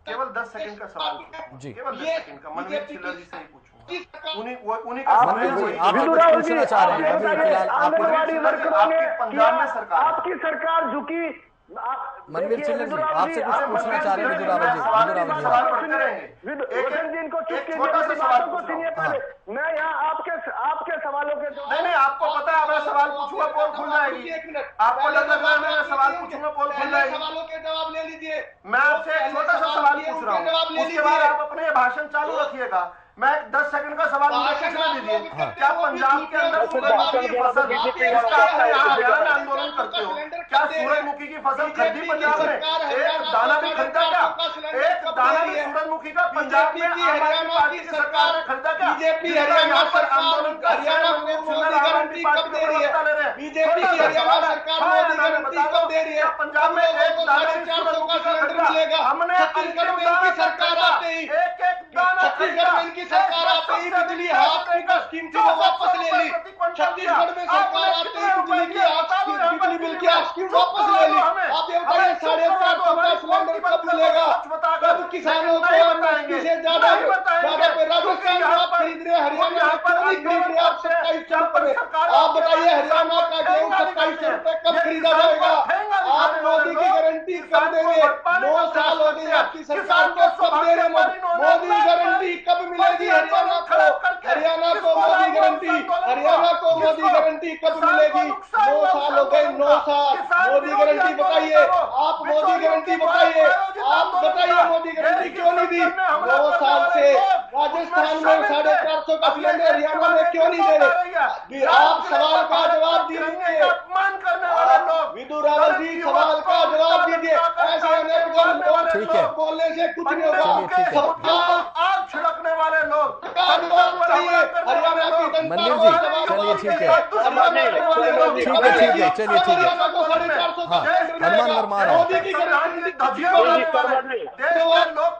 केवल 10 सेकंड का सवाल जी, केवल 10 सेकंड का मनवीर छिल्लर जी से ही पूछूंगा। उन्हीं का पूछना चाह रहे हैं पंजाब में सरकार, आपकी सरकार झुकी। मनवीर छिल्लर जी आपसे कुछ पूछना चाह रहे हैं विदु रावल जी। मैं यहाँ आपके सवालों के नहीं, आपको पता है मैं सवाल पूछूंगा पोल खुल जाएगी। आपको लग रहा है मैं सवाल पूछूंगा पोल खुल जाएगी। सवालों के जवाब ले लीजिए। मैं आपसे एक छोटा सा सवाल पूछ रहा हूँ, उसके बाद आप अपने भाषण चालू रखिएगा। मैं 10 सेकंड का सवाल मुझे पूछने दीजिए। क्या पंजाब के अंदर सूरजमुखी की फसल जिसका आप यहाँ हरियाणा में आंदोलन करते हो, क्या सूरजमुखी की फसल खरीदी पंजाब में? एक दाना भी खरीदा क्या? एक दाना भी सूरजमुखी का पंजाब में आम आदमी पार्टी की सरकार ने खरीदा क्या? बीजेपी हरियाणा पर आंदोलन कर आम आदमी पार्टी को प्रवक्ता ले रहे हैं। बीजेपी की हरियाणा सरकार मोदी गारंटी कब दे रही है? पंजाब में 450 का सिलेंडर मिलेगा। हमने छत्तीसगढ़ में इनकी सरकार आते ही छत्तीसगढ़ में इनकी सरकार आते ही बिजली हाफ की स्कीम थी वो वापस ले ली। छत्तीसगढ़ में सरकार आते ही बिजली की बिजली बिल की हाफ स्कीम वापस ले ली। आप ये बताइए 450 का सिलेंडर कब मिलेगा? कब किसानों को एमएसपी से ज्यादा पे राजस्थान में आप खरीद रहे, हरियाणा में क्यों नहीं खरीद रहे? आप 2700 रुपए, आप बताइए हरियाणा का गेहूं 2700 रुपए कब खरीदा जाएगा? आप मोदी की गारंटी कब देंगे? 9 साल हो गए आपकी सरकार को, कब दे रहे? मोदी गारंटी कब मिलेगी हरियाणा को? हरियाणा को मोदी गारंटी, हरियाणा को मोदी गारंटी कब मिलेगी? 9 साल हो गए, 9 साल। मोदी गारंटी बताइए, आप मोदी गारंटी बताइए, आप बताइए मोदी गारंटी क्यों नहीं दी? 9 साल से राजस्थान में 450 का सिलेंडर, हरियाणा में क्यों नहीं दे रहे? आप सवाल का जवाब दीजिए। अपमान करने वाले लोग, विदु रावल जी सवाल का जवाब दीजिए। ऐसे अनेक लोग बोलने से कुछ नहीं होगा। आग छिड़कने वाले लोग, हरियाणा की जनता मनवीर जी, चलिए ठीक है, चलिए ठीक है। हनुमान वर्मा आ रहा है।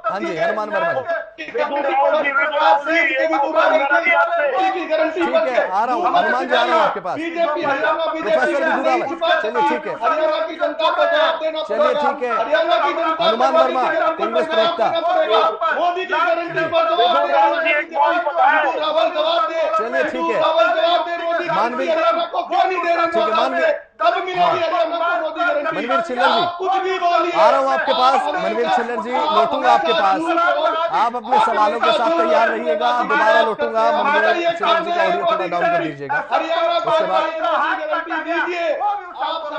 हाँ जी, हनुमान वर्मा जी, ठीक है, आ रहा हूँ हनुमान जी, आ रहा हूँ आपके पास। प्रोफेसर विदु रावल, चलिए ठीक है, हरियाणा की जनता को जवाब देना पड़ेगा। चलिए ठीक है। हरियाणा की जनता हनुमान वर्मा, कांग्रेस प्रवक्ता, मोदी की गारंटी पर जवाब दे, रावल जवाब दे। चलिए ठीक है। रावल जवाब दे, मोदी मानवीर, हरियाणा को क्यों नहीं दे रहे? ठीक है, मानवीर, कब मिलेगी हरियाणा को मोदी गारंटी? मनवीर छिल्लर जी, कुछ भी बोलिए, आ रहा हूँ आपके पास। मनवीर छिल्लर जी, लौटूंगा आपके पास। आप अपने सवालों के साथ तैयार रहिएगा, दोबारा लौटूंगा। मनवीर छिल्लर जी का ऑडियो थोड़ा डाउन कर दीजिएगा। हरियाणा को उसके बाद गारंटी दीजिए।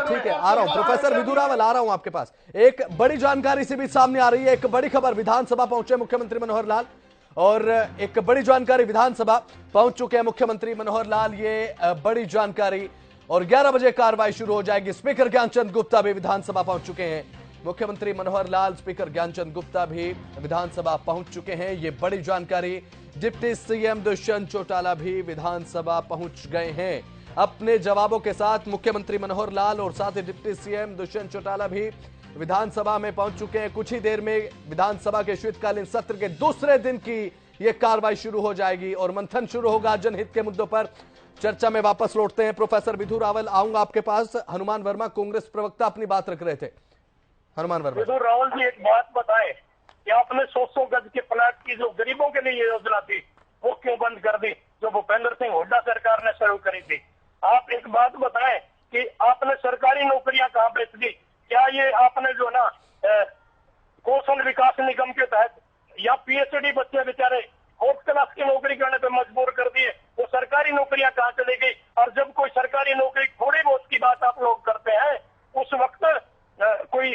ठीक है, आ रहा हूं। प्रोफेसर विदु रावल, आ रहा हूं आपके पास। एक बड़ी जानकारी से भी सामने आ रही है, एक बड़ी खबर। विधानसभा पहुंचे मुख्यमंत्री मनोहर लाल, और एक बड़ी जानकारी, विधानसभा पहुंच चुके हैं मुख्यमंत्री मनोहर लाल। ये बड़ी जानकारी, और 11 बजे कार्रवाई शुरू हो जाएगी। स्पीकर ज्ञानचंद गुप्ता भी विधानसभा पहुंच चुके हैं। मुख्यमंत्री मनोहर लाल, स्पीकर ज्ञानचंद गुप्ता भी विधानसभा पहुंच चुके हैं। ये बड़ी जानकारी। डिप्टी सीएम दुष्यंत चौटाला भी विधानसभा पहुंच गए हैं अपने जवाबों के साथ। मुख्यमंत्री मनोहर लाल और साथ ही डिप्टी सीएम दुष्यंत चौटाला भी विधानसभा में पहुंच चुके हैं। कुछ ही देर में विधानसभा के शीतकालीन सत्र के दूसरे दिन की यह कार्रवाई शुरू हो जाएगी और मंथन शुरू होगा जनहित के मुद्दों पर। चर्चा में वापस लौटते हैं। प्रोफेसर विदु रावल, आऊंगा आपके पास। हनुमान वर्मा, कांग्रेस प्रवक्ता, अपनी बात रख रहे थे। हनुमान वर्मा, विदु रावल जी, एक बात बताएं कि आपने 100 गज के प्लाट की जो गरीबों के लिए योजना थी वो क्यों बंद कर दी, जो भूपेंद्र सिंह हुड्डा सरकार ने शुरू करी थी? आप एक बात बताएं कि आपने सरकारी नौकरियां कहां बेच दी? क्या ये आपने जो ना कौशल विकास निगम के तहत या पीएचडी बच्चे बेचारे फोर्थ क्लास की नौकरी करने पे मजबूर कर दिए, वो सरकारी नौकरियां कहां चली गई? और जब कोई सरकारी नौकरी थोड़ी बहुत की बात आप लोग करते हैं, उस वक्त कोई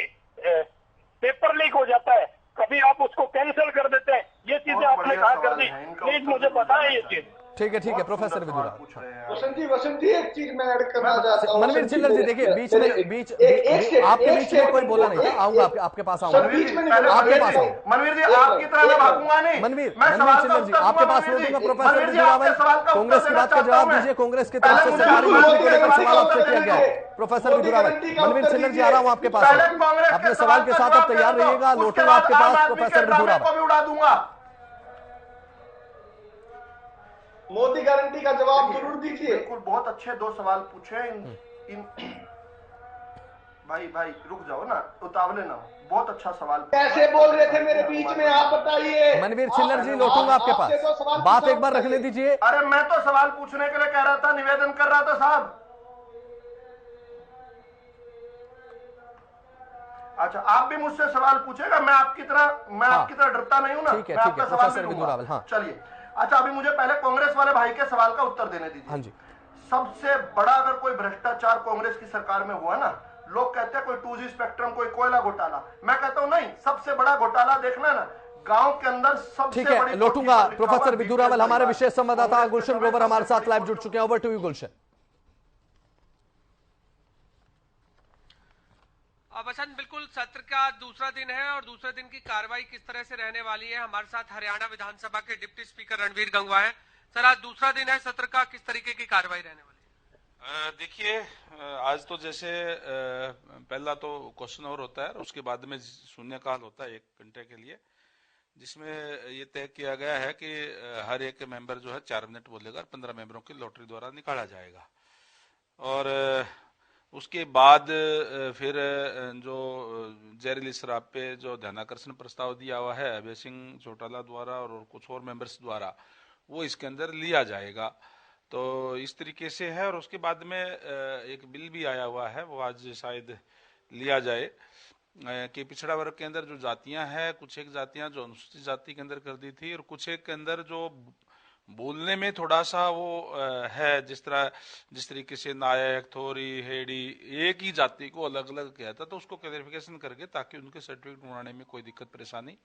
पेपर लीक हो जाता है, कभी आप उसको कैंसिल कर देते हैं। ये चीजें आपने कहा कर दी, प्लीज मुझे बताएं ये चीज। ठीक है, ठीक है। प्रोफेसर विदु रावल, वसंत जी, एक चीज मैं ऐड करना चाहता हूँ। मनवीर छिल्लर जी, देखिए बीच आपके बीच में कोई बोला नहीं था। आऊंगा आपके पास, आऊंगा आपके पास। मनवीर जी, आपकी तरह मैं भागूंगा नहीं। मनवीर छिल्लर जी, आपके पास लौटूंगा। प्रोफेसर विदु रावल, कांग्रेस की बात का जवाब दीजिए। कांग्रेस की तरफ से सरकारी नौकरी को लेकर सवाल आपसे किया गया है। प्रोफेसर विदु रावल, मनवीर छिल्लर जी, आ रहा हूँ आपके पास। अपने सवाल के साथ आप तैयार रहिएगा, लौटूंगा आपके पास। प्रोफेसर विदु रावल, उड़ा दूंगा। मोदी गारंटी का जवाब जरूर दीजिए। बिल्कुल, बहुत अच्छे 2 सवाल पूछे। इन भाई रुक जाओ ना, उतावले ना हो। बहुत अच्छा सवाल। कैसे बोल रहे थे मेरे बीच में, आप बताइए। मनवीर छिल्लर जी, लौटूंगा आपके पास, बात एक बार रखने दीजिए। अरे मैं तो सवाल पूछने के लिए कह रहा था, निवेदन कर रहा था साहब। अच्छा, आप भी मुझसे सवाल पूछेगा? मैं आपकी तरह डरता नहीं हूं ना। ठीक है, ठीक है। प्रोफेसर विदु रावल, हाँ, चलिए। अच्छा, अभी मुझे पहले कांग्रेस वाले भाई के सवाल का उत्तर देने दीजिए। हाँ जी। सबसे बड़ा अगर कोई भ्रष्टाचार कांग्रेस की सरकार में हुआ ना, लोग कहते हैं कोई 2G स्पेक्ट्रम, कोई कोयला घोटाला। मैं कहता हूं नहीं, सबसे बड़ा घोटाला देखना ना, गांव के अंदर सबसे ठीक है, लौटूंगा। प्रोफेसर विदु रावल, हमारे विशेष संवाददाता गुलशन ग्रोवर हमारे साथ लाइव जुड़ चुके हैं। ओवर टू यू गुलशन। वसंत, बिल्कुल सत्र का दूसरा दिन है और दूसरे दिन की कार्रवाई किस तरह से रहने वाली है, हमारे साथ हरियाणा विधानसभा के डिप्टी स्पीकर रणवीर गंगवा है। सर, आज दूसरा दिन है सत्र का, किस तरीके की कार्रवाई रहने वाली है? देखिए, आज तो जैसे पहला तो क्वेश्चन और होता है और उसके बाद में शून्यकाल होता है 1 घंटे के लिए, जिसमें ये तय किया गया है कि हर एक मेंबर जो है 4 मिनट बोलेगा और 15 मेंबरों की लॉटरी द्वारा निकाला जाएगा। और उसके बाद फिर जो जहरीली शराब पे जो ध्यानाकर्षण प्रस्ताव दिया हुआ है अभय सिंह चौटाला द्वारा और कुछ और मेंबर्स द्वारा, वो इसके अंदर लिया जाएगा। तो इस तरीके से है। और उसके बाद में एक बिल भी आया हुआ है, वो आज शायद लिया जाए, कि पिछड़ा वर्ग के अंदर जो जातियां हैं, कुछ एक जातियां जो अनुसूचित जाति के अंदर कर दी थी और कुछ एक के अंदर जो बोलने में थोड़ा सा वो है, जिस तरीके से नायक, थोरी, हेड़ी, एक ही जाति को अलग अलग किया था, तो उसको क्लैरिफिकेशन करके ताकि उनके सर्टिफिकेट बनाने में कोई दिक्कत परेशानी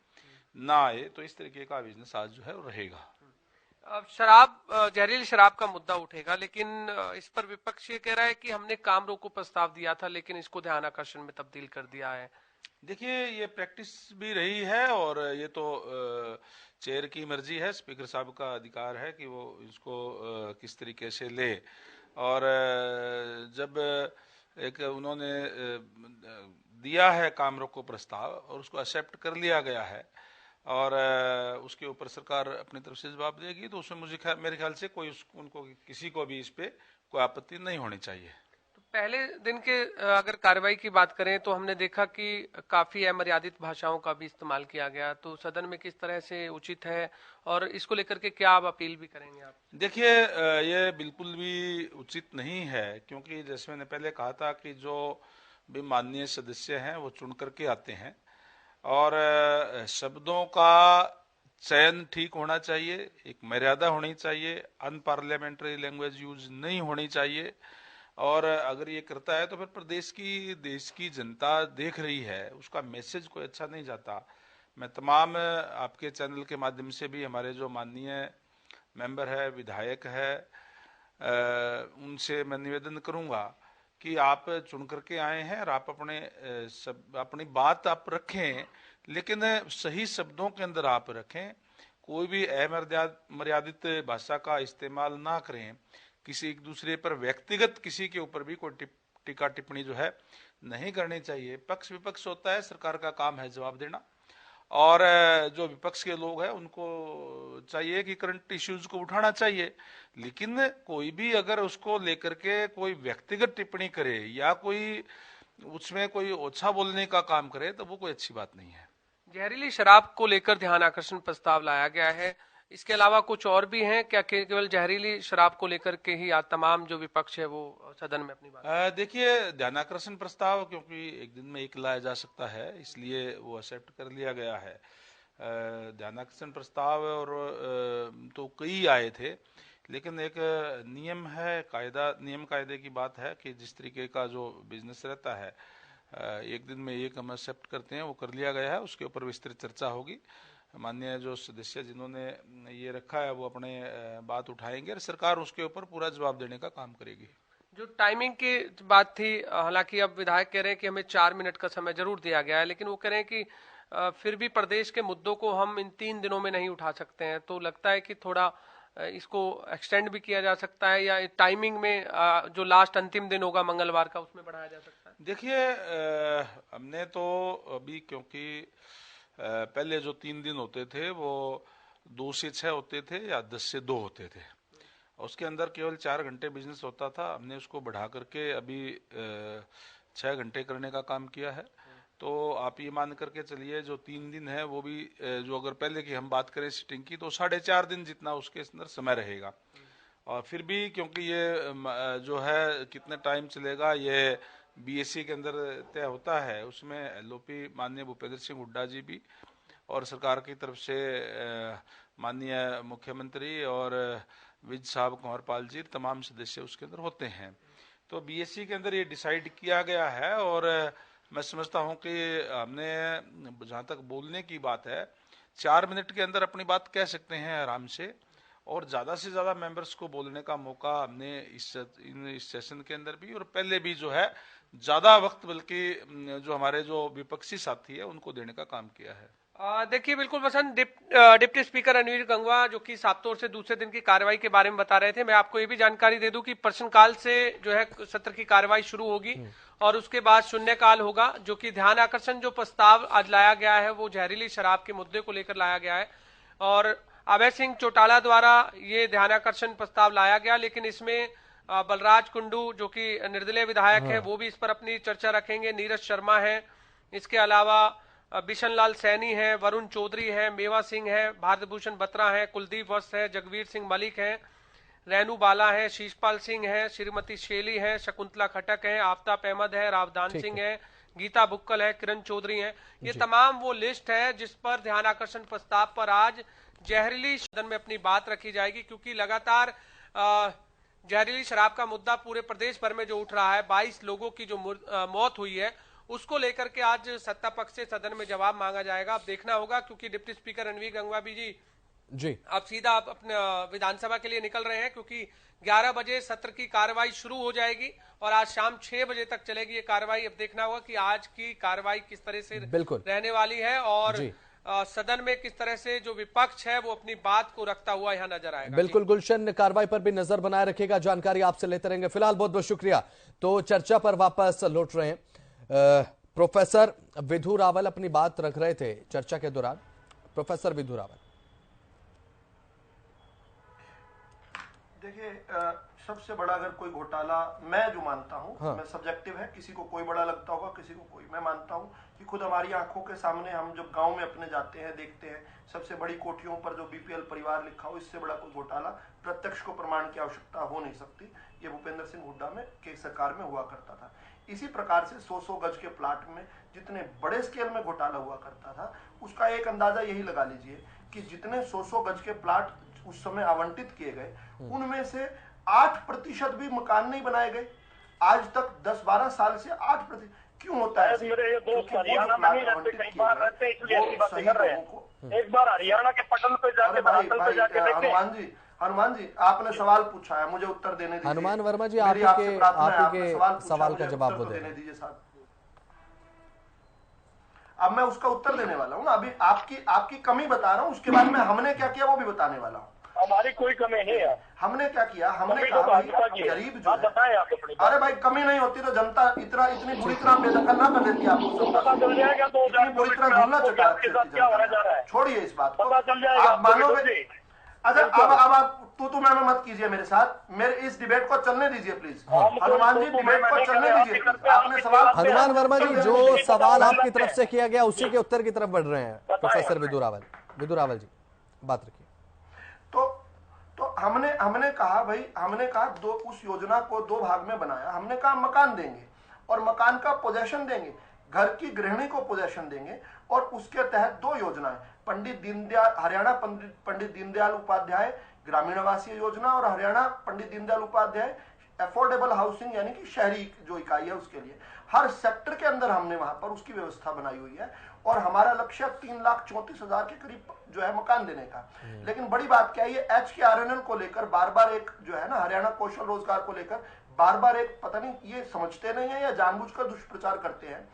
ना आए, तो इस तरीके का बिजनेस आज जो है वो रहेगा। अब जहरीली शराब का मुद्दा उठेगा, लेकिन इस पर विपक्ष ये कह रहा है कि हमने काम रोको प्रस्ताव दिया था लेकिन इसको ध्यान आकर्षण में तब्दील कर दिया है। देखिए, ये प्रैक्टिस भी रही है और ये तो चेयर की मर्जी है, स्पीकर साहब का अधिकार है कि वो इसको किस तरीके से ले। और जब एक उन्होंने दिया है काम रोको प्रस्ताव और उसको एक्सेप्ट कर लिया गया है और उसके ऊपर सरकार अपनी तरफ से जवाब देगी, तो उसमें मेरे ख्याल से उनको किसी को भी इस पे कोई आपत्ति नहीं होनी चाहिए। तो पहले दिन के अगर कार्रवाई की बात करें तो हमने देखा कि काफी अमर्यादित भाषाओं का भी इस्तेमाल किया गया, तो सदन में किस तरह से उचित है और इसको लेकर के क्या आप अपील भी करेंगे आप? देखिए, ये बिल्कुल भी उचित नहीं है, क्योंकि जैसे मैंने पहले कहा था कि जो भी माननीय सदस्य हैं वो चुन करके आते हैं और शब्दों का चयन ठीक होना चाहिए, एक मर्यादा होनी चाहिए, अनपार्लियामेंट्री लैंग्वेज यूज नहीं होनी चाहिए। और अगर ये करता है तो फिर देश की जनता देख रही है, उसका मैसेज कोई अच्छा नहीं जाता। मैं तमाम आपके चैनल के माध्यम से भी हमारे जो माननीय मेंबर है, विधायक है, उनसे मैं निवेदन करूंगा कि आप चुन करके आए हैं और आप अपनी बात आप रखें, लेकिन सही शब्दों के अंदर आप रखें, कोई भी अमर्यादित भाषा का इस्तेमाल ना करें, किसी एक दूसरे पर व्यक्तिगत किसी के ऊपर भी कोई टीका टिप्पणी जो है नहीं करनी चाहिए। पक्ष विपक्ष होता है, सरकार का काम है जवाब देना, और जो विपक्ष के लोग हैं उनको चाहिए कि करंट इश्यूज को उठाना चाहिए, लेकिन कोई भी अगर उसको लेकर के कोई व्यक्तिगत टिप्पणी करे या कोई उसमें कोई ओछा बोलने का काम करे तो वो कोई अच्छी बात नहीं है। जहरीली शराब को लेकर ध्यान आकर्षण प्रस्ताव लाया गया है, इसके अलावा कुछ और भी हैं क्या? केवल जहरीली शराब को लेकर के ही तमाम जो विपक्ष है वो सदन में अपनी बात? देखिए, ध्यानाकर्षण प्रस्ताव क्योंकि एक दिन में एक लाया जा सकता है, इसलिए वो एक्सेप्ट कर लिया गया है। ध्यानाकर्षण प्रस्ताव और तो कई आए थे, लेकिन एक नियम है, नियम कायदे की बात है कि जिस तरीके का जो बिजनेस रहता है, एक दिन में एक हम एक्सेप्ट करते हैं, वो कर लिया गया है, उसके ऊपर विस्तृत चर्चा होगी। माननीय जो सदस्य जिन्होंने ये रखा है वो अपने बात उठाएंगे और सरकार उसके ऊपर पूरा जवाब देने का काम करेगी। जो टाइमिंग की बात थी, हालांकि अब विधायक कह रहे हैं कि हमें 4 मिनट का समय जरूर दिया गया है, लेकिन वो कह रहे हैं कि फिर भी प्रदेश के मुद्दों को हम इन 3 दिनों में नहीं उठा सकते हैं, तो लगता है कि थोड़ा इसको एक्सटेंड भी किया जा सकता है या टाइमिंग में जो लास्ट अंतिम दिन होगा मंगलवार का उसमें बढ़ाया जा सकता है? देखिए, हमने तो अभी क्योंकि पहले जो 3 दिन होते थे वो 2 से 6 होते थे या 10 से 2 होते थे, उसके अंदर केवल 4 घंटे बिजनेस होता था। हमने उसको बढ़ा करके अभी 6 घंटे करने का काम किया है। तो आप ये मान करके चलिए जो 3 दिन है वो भी जो अगर पहले की हम बात करें सिटिंग की तो 4.5 दिन जितना उसके अंदर समय रहेगा। और फिर भी क्योंकि ये जो है कितने टाइम चलेगा ये बीएससी के अंदर तय होता है, उसमें एलओपी माननीय भूपेंद्र सिंह हुड्डा जी भी और सरकार की तरफ से माननीय मुख्यमंत्री और विज साहब कंवरपाल जी तमाम सदस्य उसके अंदर होते हैं। तो बीएससी के अंदर ये डिसाइड किया गया है और मैं समझता हूं कि हमने जहां तक बोलने की बात है 4 मिनट के अंदर अपनी बात कह सकते हैं आराम से, और ज्यादा से ज्यादा मेंबर्स को बोलने का मौका हमने इस सेशन के अंदर भी और पहले भी जो है ज्यादा वक्त बल्कि जो हमारे जो विपक्षी साथी है उनको देने का काम किया है। देखिए बिल्कुल वसंत, डिप्टी स्पीकर रणवीर गंगवा जो कि सात तौर से दूसरे दिन की कार्रवाई के बारे में बता रहे थे। मैं आपको ये भी जानकारी दे दूं कि प्रश्नकाल से जो है सत्र की कार्रवाई शुरू होगी और उसके बाद शून्यकाल होगा। जो कि ध्यान आकर्षण जो प्रस्ताव आज लाया गया है वो जहरीली शराब के मुद्दे को लेकर लाया गया है और अभय सिंह चौटाला द्वारा ये ध्यानाकर्षण प्रस्ताव लाया गया, लेकिन इसमें बलराज कुंडू जो कि निर्दलीय विधायक है वो भी इस पर अपनी चर्चा रखेंगे, नीरज शर्मा है, इसके अलावा बिशन लाल सैनी है, वरुण चौधरी है, मेवा सिंह है, भारत भूषण बत्रा है, कुलदीप वत्स है, जगवीर सिंह मलिक है, रेनू बाला है, शीशपाल सिंह है, श्रीमती शेली है, शकुंतला खटक है, आफ्ताब अहमद है, रावदान सिंह है, गीता बुक्कल है, किरण चौधरी है। ये तमाम वो लिस्ट है जिस पर ध्यान आकर्षण प्रस्ताव पर आज जहरीली सदन में अपनी बात रखी जाएगी, क्योंकि लगातार जहरीली शराब का मुद्दा पूरे प्रदेश भर में जो उठ रहा है, 22 लोगों की जो मौत हुई है उसको लेकर के आज सत्ता पक्ष से सदन में जवाब मांगा जाएगा। अब देखना होगा, क्योंकि डिप्टी स्पीकर रणवीर गंगवा जी अब सीधा अपने विधानसभा के लिए निकल रहे हैं, क्योंकि 11 बजे सत्र की कार्रवाई शुरू हो जाएगी और आज शाम 6 बजे तक चलेगी ये कार्रवाई। अब देखना होगा कि आज की कार्रवाई किस तरह से रहने वाली है और सदन में किस तरह से जो विपक्ष है वो अपनी बात को रखता हुआ यहाँ नजर आएगा। बिल्कुल गुलशन, कार्रवाई पर भी नजर बनाए रखेगा, जानकारी आपसे लेते रहेंगे। फिलहाल बहुत बहुत शुक्रिया। तो चर्चा पर वापस लौट रहे हैं। प्रोफेसर विधु रावल अपनी बात रख रहे थे चर्चा के दौरान। प्रोफेसर विधु रावल, देखिए सबसे बड़ा अगर कोई घोटाला मैं जो मानता हूं, मैं सब्जेक्टिव है, किसी को कोई बड़ा लगता होगा, किसी को कोई, मैं मानता हूं कि खुद हमारी आंखों के सामने हम जब गांव में अपने जाते हैं देखते हैं सबसे बड़ी कोठियों पर जो बीपीएल परिवार लिखा हो, इससे बड़ा कोई घोटाला प्रत्यक्ष को प्रमाण की आवश्यकता हो नहीं सकती। ये भूपेंद्र सिंह हुड्डा में के सरकार में हुआ करता था। इसी प्रकार से 100-100 गज के प्लाट में जितने बड़े स्केल में घोटाला हुआ करता था, उसका एक अंदाजा यही लगा लीजिए कि जितने 100-100 गज के प्लाट उस समय आवंटित किए गए उनमें से 8% भी मकान नहीं बनाए गए। आज तक 10-12 साल से 8% क्यों होता है? मेरे ये दोस्त हरियाणा में नहीं रहते, कई बार रहते, इसलिए ऐसी बातें कर रहे हैं। एक बार हरियाणा के पटल पे जाके हनुमान जी आपने सवाल पूछा है, मुझे उत्तर देने दीजिए। हनुमान वर्मा जी, आपके सवाल का जवाब देने दीजिए साहब। अब मैं उसका उत्तर देने वाला हूँ। अभी आपकी कमी बता रहा हूँ, उसके बाद में हमने क्या किया वो भी बताने वाला हूँ। हमारी कोई कमी नहीं है। हमने क्या किया, हमने कहा गरीब जो है, अरे भाई कमी नहीं होती तो जनता इतनी बुरी तरह बेदखल ना कर देती आपको, पता चल जाएगा तो बुरी तरह झूलना चुका। छोड़िए इस बात को, पता चल जाएगा, आप मानोगे। अच्छा अब आप तू मैं मत कीजिए मेरे साथ, मेरे इस डिबेट को चलने दीजिए प्लीज। हनुमान जी डिबेट को चलने दीजिए। आपने सवाल, हनुमान वर्मा जी जो सवाल आपकी तरफ से किया गया उसी के उत्तर की तरफ बढ़ रहे हैं प्रोफेसर विधु रावल जी, बात रखिए। तो हमने कहा भाई, हमने कहा उस योजना को 2 भाग में बनाया। हमने कहा मकान देंगे और मकान का पोजेशन देंगे, घर की गृहिणी को पोजेशन देंगे और उसके तहत 2 योजनाएं, हरियाणा पंडित दीनदयाल उपाध्याय ग्रामीण आवासीय योजना और हरियाणा पंडित दीनदयाल उपाध्याय अफोर्डेबल हाउसिंग यानी कि शहरी जो इकाई है उसके लिए हर सेक्टर के अंदर हमने वहां पर उसकी व्यवस्था बनाई हुई है और हमारा लक्ष्य 3,34,000 के करीब जो है मकान देने का। लेकिन बड़ी बात क्या है, ये HKRNL को लेकर बार-बार एक जो है ना, हरियाणा कौशल रोजगार को लेकर बार-बार एक, पता नहीं ये समझते नहीं है या जानबूझकर दुष्प्रचार करते हैं।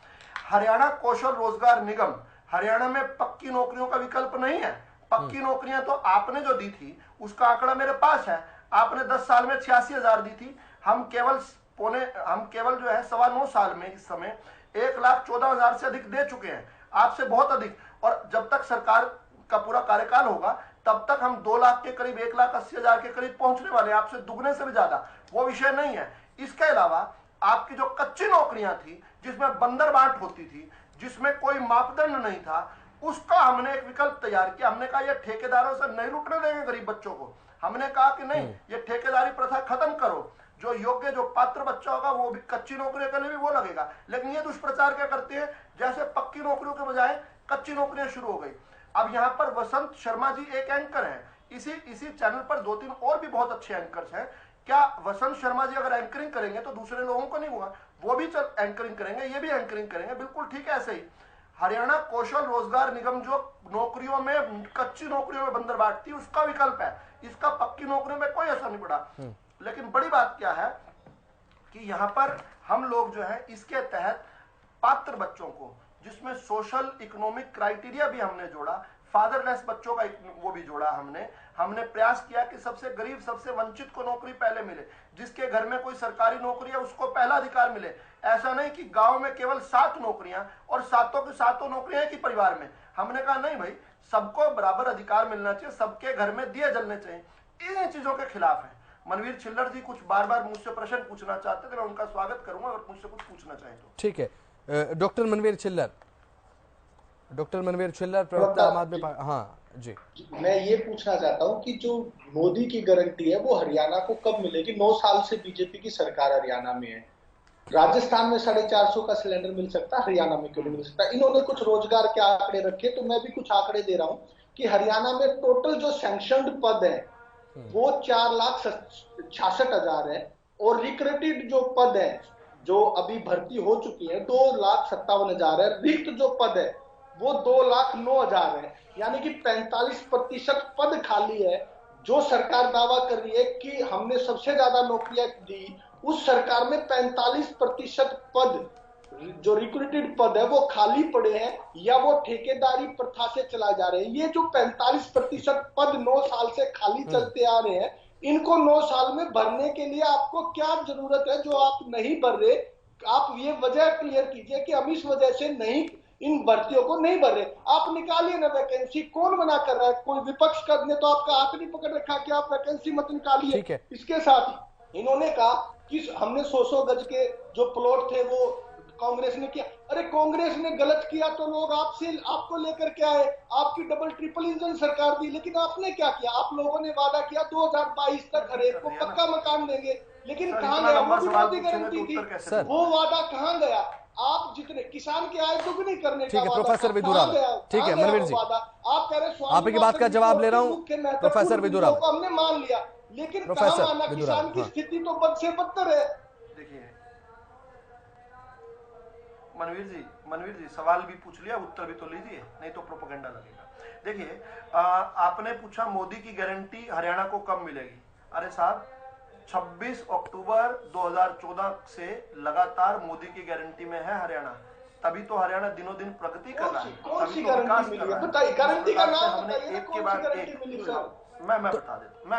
हरियाणा कौशल रोजगार निगम हरियाणा में पक्की नौकरियों का विकल्प नहीं है। पक्की नौकरियां तो आपने जो दी थी उसका आंकड़ा मेरे पास है, आपने 10 साल में 86,000 दी थी। हम केवल जो है 9.25 साल में इस समय 1,14,000 से अधिक दे चुके हैं, आपसे बहुत अधिक। और जब तक सरकार का पूरा कार्यकाल होगा तब तक हम 2 लाख के करीब 1,80,000 के करीब पहुंचने वाले, आपसे दुगने से भी ज्यादा। वो विषय नहीं है। इसके अलावा आपकी जो कच्ची नौकरियां थी जिसमें बंदरबाट होती थी, जिसमें कोई मापदंड नहीं था, उसका हमने एक विकल्प तैयार किया। हमने कहा ये ठेकेदारों से नहीं लुटने देंगे गरीब बच्चों को। हमने कहा कि नहीं, ये ठेकेदारी प्रथा खत्म करो, जो योग्य जो पात्र बच्चा होगा वो भी कच्ची नौकरियों के लिए भी वो लगेगा। लेकिन ये दुष्प्रचार क्या करते हैं, जैसे पक्की नौकरियों के बजाय कच्ची नौकरियां शुरू हो गई। अब यहाँ पर वसंत शर्मा जी एक एंकर हैं, इसी चैनल पर 2-3 और भी बहुत अच्छे एंकर्स हैं। क्या वसंत शर्मा जी अगर एंकरिंग करेंगे तो दूसरे लोगों को नहीं होगा, वो भी एंकरिंग करेंगे, ये भी एंकरिंग करेंगे, बिल्कुल ठीक है। ऐसे ही हरियाणा कौशल रोजगार निगम जो नौकरियों में, कच्ची नौकरियों में बंदरबाट थी, उसका विकल्प है। इसका पक्की नौकरियों में कोई असर नहीं पड़ा। लेकिन बड़ी बात क्या है कि यहाँ पर हम लोग जो है इसके तहत पात्र बच्चों को जिसमें सोशल इकोनॉमिक क्राइटेरिया भी हमने जोड़ा, फादरलेस बच्चों का वो भी जोड़ा। हमने प्रयास किया कि सबसे गरीब, सबसे वंचित को नौकरी पहले मिले, जिसके घर में कोई सरकारी नौकरी है उसको पहला अधिकार मिले। ऐसा नहीं कि गांव में केवल 7 नौकरियां और 7 की 7 नौकरियां कि परिवार में। हमने कहा नहीं भाई, सबको बराबर अधिकार मिलना चाहिए, सबके घर में दिए जलने चाहिए। इन चीजों के खिलाफ है। मनवीर छिल्लर जी कुछ बार बार मुझसे प्रश्न पूछना चाहते थे, मैं उनका स्वागत करूंगा अगर मुझसे कुछ पूछना चाहें तो। ठीक है, डॉक्टर मनवीर छिल्लर, प्रवक्ता आम आदमी पार्टी। हाँ जी, मैं ये पूछना चाहता हूँ कि जो मोदी की गारंटी है वो हरियाणा को कब मिलेगी? 9 साल से बीजेपी की सरकार हरियाणा में है। राजस्थान में 450 का सिलेंडर मिल सकता है, हरियाणा में क्यों नहीं मिल सकता? इन्होंने कुछ रोजगार के आंकड़े रखे, तो मैं भी कुछ आंकड़े दे रहा हूँ कि हरियाणा में टोटल जो सैंक्शनड पद है वो 4,66,000 है, और रिक्रूटेड जो पद है जो अभी भर्ती हो चुकी है 2,57,000 है। रिक्त जो पद है वो 2,09,000 है, यानी कि 45% पद खाली है। जो सरकार दावा कर रही है कि हमने सबसे ज्यादा नौकरियां दी, उस सरकार में 45% पद जो रिक्रूटेड पद है वो खाली पड़े हैं या वो ठेकेदारी प्रथा से चलाए जा रहे हैं। ये जो 45% पद 9 साल से खाली चलते आ रहे हैं, इनको 9 साल में भरने के लिए आपको क्या जरूरत है जो आप नहीं भर रहे? आप ये वजह क्लियर कीजिए कि हम इस वजह से नहीं, इन भर्तियों को नहीं भर रहे। आप निकालिए ना वैकेंसी, कौन मना कर रहा है? कोई विपक्ष का ने तो आपका हाथ नहीं पकड़ रखा कि आप वैकेंसी मत निकालिए। इसके साथ ही इन्होंने कहा कि हमने 100 गज के जो प्लॉट थे वो कांग्रेस ने किया। अरे कांग्रेस ने गलत किया तो लोग आपको लेकर के आए, आपकी डबल ट्रिपल इंजन सरकार दी, लेकिन आपने क्या किया? आप लोगों ने वादा किया 2022 तक हर एक को पक्का मकान देंगे, लेकिन कहां गया? वो भी मोदी गारंटी थी, वो वादा कहां गया? आप जितने किसान की आय दुगनी करने का वादा, प्रोफेसर विदुरावल, ठीक है मनवीर जी, आप कह रहे आपकी बात का जवाब ले रहा हूँ प्रोफेसर विदुरावल। हमने मान लिया, लेकिन कहां माना? किसान की स्थिति तो बद से बदतर है। देखिए मनवीर जी सवाल भी पूछ लिया, उत्तर भी तो लीजिए, नहीं तो प्रोपेगेंडा लगेगा। देखिए आपने पूछा मोदी की गारंटी हरियाणा को कब मिलेगी। अरे साहब, 26 अक्टूबर 2014 से लगातार मोदी की गारंटी में है हरियाणा, तभी तो हरियाणा दिनों दिन प्रगति कर रहा है, तभी तो विकास कर रहा है। बताइए गारंटी का नाम बताइए, एक के बाद एक। मैं बता देता, मैं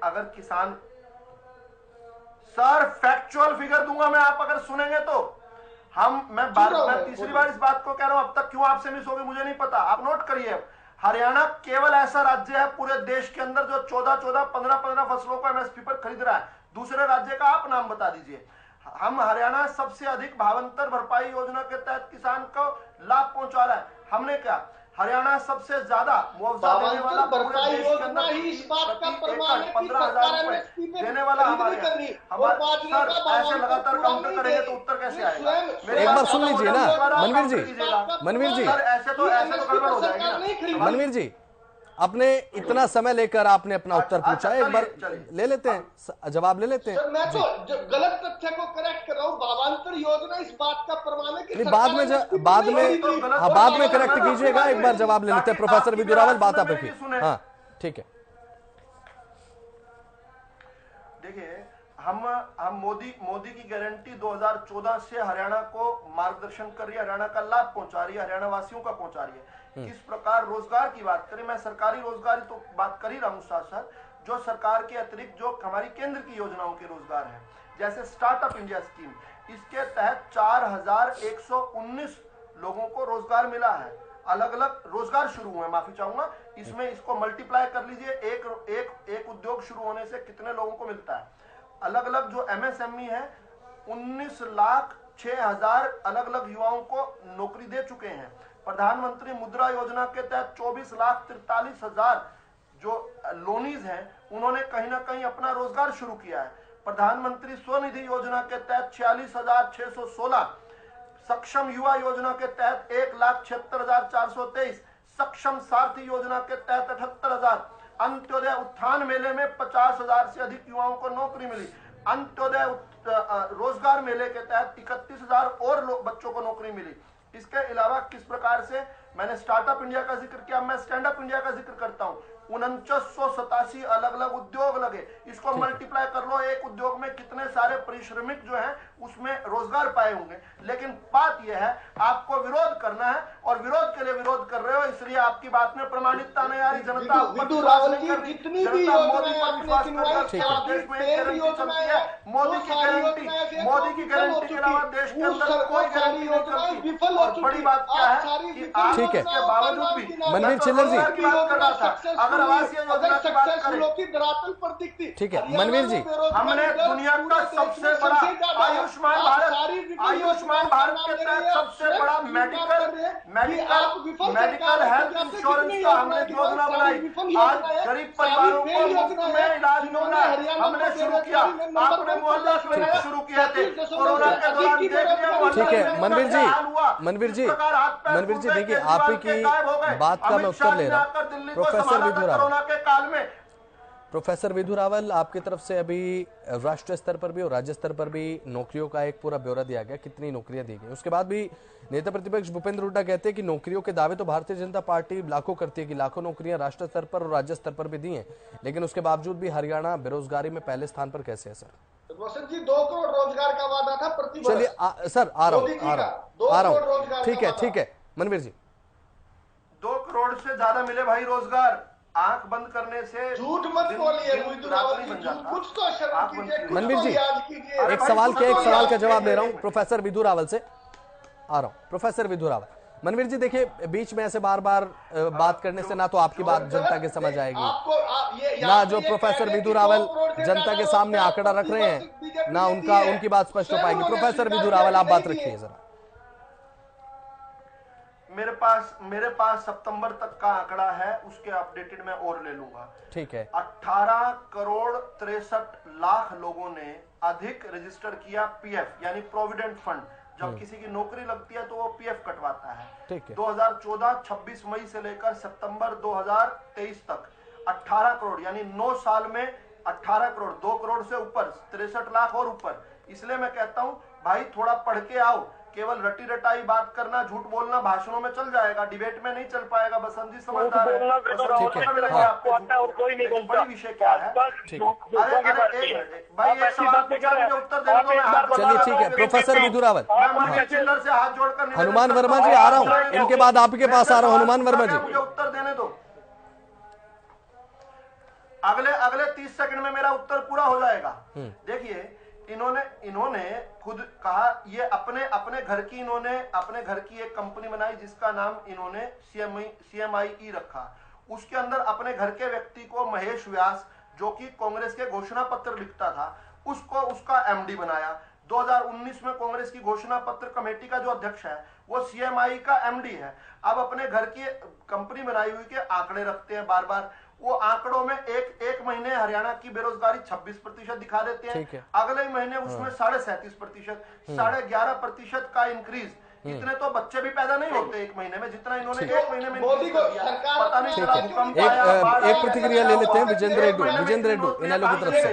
अगर किसान सर फैक्चुअल फिगर दूंगा मैं, आप अगर सुनेंगे तो मैं तीसरी बार इस बात को कह रहा हूं, अब तक क्यों आपसे मिस होगी मुझे नहीं पता, आप नोट करिए। हरियाणा केवल ऐसा राज्य है पूरे देश के अंदर जो 14-14, 15-15 फसलों को एमएसपी पर खरीद रहा है। दूसरे राज्य का आप नाम बता दीजिए। हरियाणा सबसे अधिक भावांतर भरपाई योजना के तहत किसान को लाभ पहुंचा रहा है। हमने क्या, हरियाणा सबसे ज्यादा मुआवजा देने वाला पूरे देश के अंदर, ही इस बात का प्रमाण है कि 15,000 रुपए देने वाला हमारे सर, ऐसे लगातार काउंटर करेंगे तो उत्तर कैसे आएगा? एक बार सुन लीजिए ना मनवीर जी, ऐसे तो गड़बड़ हो जाएगी ना। मनवीर जी, अपने इतना समय लेकर आपने अपना उत्तर पूछा है, एक बार ले लेते हैं, जवाब ले लेते हैं। मैं तो गलत तथ्य को करेक्ट कर रहा हूँ। भावांतर योजना इस बात का प्रमाण है कि बाद में करेक्ट कीजिएगा, एक बार जवाब ले लेते हैं। प्रोफेसर विदुरावल, बात आप रखिए। हाँ ठीक है। देखिए हम मोदी की गारंटी 2014 से हरियाणा को मार्गदर्शन कर रही है, हरियाणा का लाभ पहुंचा रही है, हरियाणा वासियों का पहुंचा रही है। किस प्रकार रोजगार की बात करें, मैं सरकारी रोजगार तो बात कर ही रहा हूं, साथ साथ जो सरकार के अतिरिक्त जो हमारी केंद्र की योजनाओं के रोजगार है, जैसे स्टार्टअप इंडिया स्कीम, इसके तहत 4,119 लोगों को रोजगार मिला है। अलग अलग रोजगार शुरू हुए, माफी चाहूंगा, इसमें इसको मल्टीप्लाई कर लीजिए, एक उद्योग शुरू होने से कितने लोगों को मिलता है। अलग अलग जो एमएसएमई है 19,06,000 अलग अलग युवाओं को नौकरी दे चुके हैं। प्रधानमंत्री मुद्रा योजना के तहत 24,43,000 जो लोनीज हैं उन्होंने कहीं ना कहीं अपना रोजगार शुरू किया है। प्रधानमंत्री स्वनिधि योजना के तहत 46,616, सक्षम युवा योजना के तहत 1,76,423, सक्षम सारथी योजना के तहत 78,000, अंत्योदय उत्थान मेले में 50,000 से अधिक युवाओं को नौकरी मिली। अंत्योदय रोजगार मेले के तहत 31,000 और बच्चों को नौकरी मिली। इसके अलावा किस प्रकार से मैंने स्टार्टअप इंडिया का जिक्र किया, मैं स्टैंड अप इंडिया का जिक्र करता हूं। 4987 अलग अलग उद्योग लगे, इसको मल्टीप्लाई कर लो, एक उद्योग में कितने सारे परिश्रमिक जो हैं उसमें रोजगार पाए होंगे। लेकिन बात यह है आपको विरोध करना है और विरोध के लिए विरोध कर रहे हो, इसलिए आपकी बात में प्रमाणिकता नहीं आ रही। जनता विदु रावल जी जितनी भी मोदी पर विश्वास कर देश में एक गारंटी चलती है, मोदी की गारंटी के अलावा देश के अंदर कोई गारंटी नहीं चलती। और बड़ी बात क्या है कि आज ठीक है। इसके बावजूद भी मनवीर चिल्लर जी की बात कर रहा था, अगर आवासीय योजना की बात करें, धरातल पर दिखती। ठीक है मनवीर जी, हमने दुनिया का सबसे बड़ा आयुष्मान भारत के तहत सबसे बड़ा मेडिकल हेल्थ इंश्योरेंस का हमने योजना बनाई। आज गरीब परिवारों को मुफ्त में इलाज मिल रहा है, हमने शुरू किया। आपने मोहल्ला क्लिनिक शुरू किए थे कोरोना के दौरान, देख लिया। ठीक है मनवीर जी, मनवीर जी देखिए आप ही की बात का मैं उत्तर ले रहा हूँ। प्रोफेसर विधु रावल, कोरोना के काल में प्रोफेसर विधु रावल आपकी तरफ से अभी राष्ट्रीय स्तर पर भी और राज्य स्तर पर भी नौकरियों का एक पूरा ब्यौरा दिया गया, कितनी नौकरियां दी गई। उसके बाद भी नेता प्रतिपक्ष भूपेंद्र हुड्डा कहते हैं कि नौकरियों के दावे तो भारतीय जनता पार्टी लाखों करती है कि लाखों नौकरियां राष्ट्रीय स्तर पर और राज्य स्तर पर भी दी हैं, लेकिन उसके बावजूद भी हरियाणा बेरोजगारी में पहले स्थान पर कैसे है सर? रोशन जी 2 करोड़ रोजगार का वादा था प्रति वर्ष। चलिए सर आ रहा हूँ, ठीक है मनवीर जी। 2 करोड़ से ज्यादा मिले भाई रोजगार, आंख बंद करने से झूठ मत बोलिए कुछ तो शर्म कीजिए। मनवीर जी एक सवाल का जवाब दे रहा हूं प्रोफेसर विधु रावल से, आ रहा हूं। प्रोफेसर विधु रावल, मनवीर जी देखिए बीच में ऐसे बार बार बात करने से ना तो आपकी बात जनता के समझ आएगी, ना जो प्रोफेसर विधु रावल जनता के सामने आंकड़ा रख रहे हैं ना उनकी बात स्पष्ट हो पाएगी। प्रोफेसर विधु रावल आप बात रखिए जरा। मेरे पास सितंबर तक का आंकड़ा है, उसके अपडेटेड मैं और ले लूंगा। ठीक है। 18 करोड़ 63 लाख लोगों ने अधिक रजिस्टर किया पीएफ यानी प्रोविडेंट फंड। जब किसी की नौकरी लगती है तो वो पीएफ कटवाता है। ठीक है। 2014 26 मई से लेकर सितंबर 2023 तक 18 करोड़ यानी 9 साल में 18 करोड़, 2 करोड़ से ऊपर 63 लाख और ऊपर। इसलिए मैं कहता हूं भाई थोड़ा पढ़ के आओ, केवल रटी रटाई बात करना, झूठ बोलना भाषणों में चल जाएगा, डिबेट में नहीं चल पाएगा। बसंत जी समझदार है, बड़ी विषय क्या है। भाई ये सवाल पूछा, मुझे उत्तर देने दो, मैं हाथ बढ़ा रहा हूं। चलिए ठीक है प्रोफेसर विधु रावल। मैं चिल्लर से हाथ जोड़कर हनुमान वर्मा जी आ रहा हूँ, इनके बाद आपके पास आ रहा हूँ। हनुमान वर्मा जी मुझे उत्तर देने दो, अगले 30 सेकंड में मेरा उत्तर पूरा हो जाएगा। देखिए इन्होंने खुद कहा, ये अपने घर की एक कंपनी बनाई जिसका नाम इन्होंने CMIE रखा। उसके अंदर अपने घर के व्यक्ति को महेश व्यास, जो कि कांग्रेस के घोषणा पत्र लिखता था, उसका MD बनाया। 2019 में कांग्रेस की घोषणा पत्र कमेटी का जो अध्यक्ष है वो CMI का MD है। अब अपने घर की कंपनी बनाई हुई के आंकड़े रखते हैं बार बार। वो आंकड़ों में एक महीने हरियाणा की बेरोजगारी 26% दिखा देते हैं, अगले महीने उसमें 37%, 11.5% का इंक्रीज। इतने तो बच्चे भी पैदा नहीं होते एक महीने में जितना इन्होंने एक महीने में पता नहीं चला। भूकंप एक प्रतिक्रिया ले लेते हैं विजेंद्र रेड्डी इनेलो की तरफ से।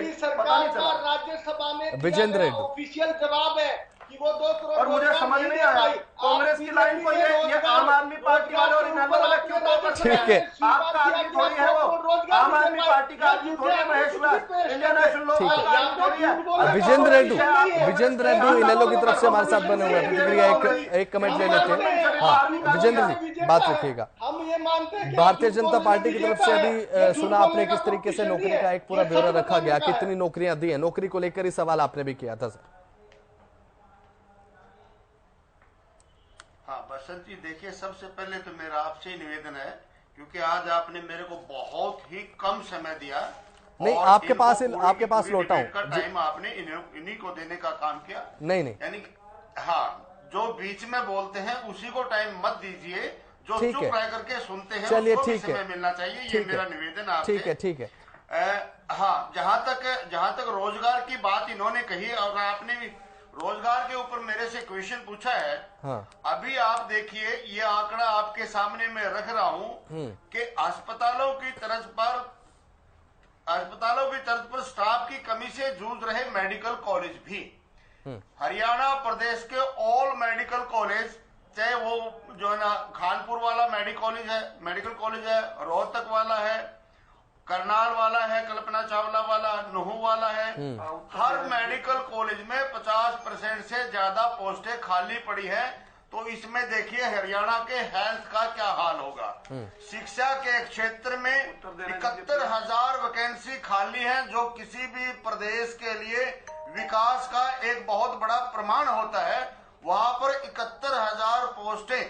राज्यसभा में विजेंद्र रेड्डी ऑफिशियल जवाब है कि वो 2 करोड़। और मुझे समझ नहीं आया कांग्रेस की लाइन को ये आम आदमी पार्टी वाले और इनेलो वाले क्यों करते हैं? ठीक है। आपका आदमी थोड़ी है वो, आम आदमी पार्टी का आदमी थोड़ी है महेश व्यास, इंडियन नेशनल लोकदल का आदमी थोड़ी है। विजेंद्र रेड्डी इनेलो की तरफ से हमारे साथ बने हुए हैं। प्रतिक्रिया एक कमेंट ले लेते हैं। हाँ विजेंद्र जी बात रखिएगा। हम ये मानते हैं भारतीय जनता पार्टी की तरफ से अभी सुना आपने किस तरीके से नौकरी का एक पूरा ब्यौरा रखा गया, कितनी नौकरियां दी हैं, नौकरी को लेकर ही सवाल आपने भी किया था सर। हाँ बसंत जी देखिए, सबसे पहले तो मेरा आपसे निवेदन है, क्योंकि आज आपने मेरे को बहुत ही कम समय दिया। नहीं आपके पास लौटा हूँ टाइम आपने इन्हीं को देने का काम किया। नहीं यानी हाँ, जो बीच में बोलते हैं उसी को टाइम मत दीजिए, जो चुप रह करके सुनते हैं चलिए उसको भी समय मिलना चाहिए। ये मेरा निवेदन आपसे। ठीक है। हाँ, जहां तक रोजगार की बात इन्होंने कही और आपने भी रोजगार के ऊपर मेरे से क्वेश्चन पूछा है। हाँ। अभी आप देखिए, ये आंकड़ा आपके सामने मैं रख रहा हूं कि अस्पतालों की तर्ज पर स्टाफ की कमी से जूझ रहे मेडिकल कॉलेज भी। हरियाणा प्रदेश के ऑल मेडिकल कॉलेज, चाहे वो जो है ना खानपुर वाला मेडिकल कॉलेज है, रोहतक वाला है, करनाल वाला है, कल्पना चावला वाला, नुहू वाला है। हर मेडिकल कॉलेज में 50% से ज्यादा पोस्टें खाली पड़ी है। तो इसमें देखिए हरियाणा के हेल्थ का क्या हाल होगा। शिक्षा के क्षेत्र में 71,000 वैकेंसी खाली है, जो किसी भी प्रदेश के लिए विकास का एक बहुत बड़ा प्रमाण होता है। वहां पर 71,000 पोस्टें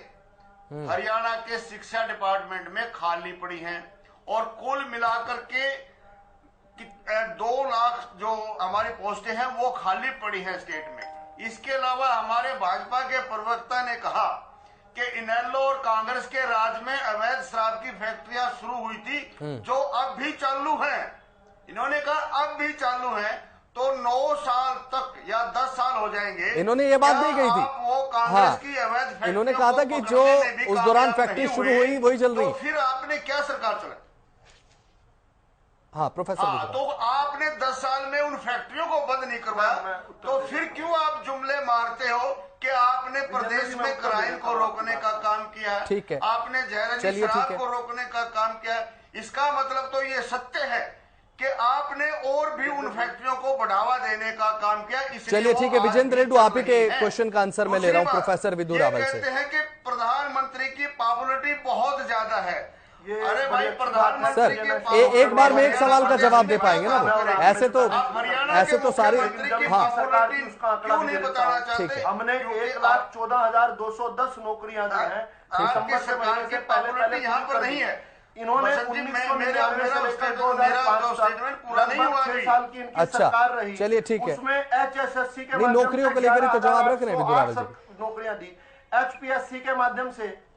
हरियाणा के शिक्षा डिपार्टमेंट में खाली पड़ी हैं और कुल मिलाकर के 2 लाख जो हमारी पोस्टें हैं वो खाली पड़ी हैं स्टेट में। इसके अलावा हमारे भाजपा के प्रवक्ता ने कहा कि इनेलो और कांग्रेस के राज में अवैध शराब की फैक्ट्रियां शुरू हुई थी, जो अब भी चालू हैं। इन्होंने कहा अब भी चालू हैं, तो 9 साल तक या 10 साल हो जाएंगे। इन्होंने ये बात नहीं कही थी। वो कांग्रेस की अवैध फैक्ट्री, इन्होंने कहा था कि जो उस दौरान फैक्ट्री शुरू हुई वही चल रही। तो फिर आपने क्या सरकार चलाई? हाँ प्रोफेसर, तो आपने 10 साल में उन फैक्ट्रियों को बंद नहीं करवाया, तो फिर क्यों आप जुमले मारते हो कि आपने प्रदेश में क्राइम को रोकने का काम किया है, ठीक है, आपने जहरीली शराब को रोकने का काम किया है। इसका मतलब तो ये सत्य है कि आपने और भी उन फैक्ट्रियों को बढ़ावा देने का काम किया। चलिए ठीक है विजेंद्र रेड्डी, आप ही के क्वेश्चन का आंसर मैं ले रहा हूँ प्रोफेसर विधु रावल से। कहते हैं कि प्रधानमंत्री की पॉपुलरिटी बहुत ज्यादा है। अरे भाई प्रधानमंत्री सर एक बार में एक सवाल का जवाब दे पाएंगे ना? ऐसे तो सारे क्यों नहीं बताना चाहते? हमने 1,14,210 नौकरियां दी हैं। आपकी सरकार की पॉपुलरिटी यहाँ पर नहीं है। इन्होंने 6 साल की इनकी सरकार रही। चलिए ठीक है, उसमें HSSC के नौकरियों को लेकर तो जवाब रख रहे हैं विधु रावल जी। नौकरियां दी HPSC के माध्यम से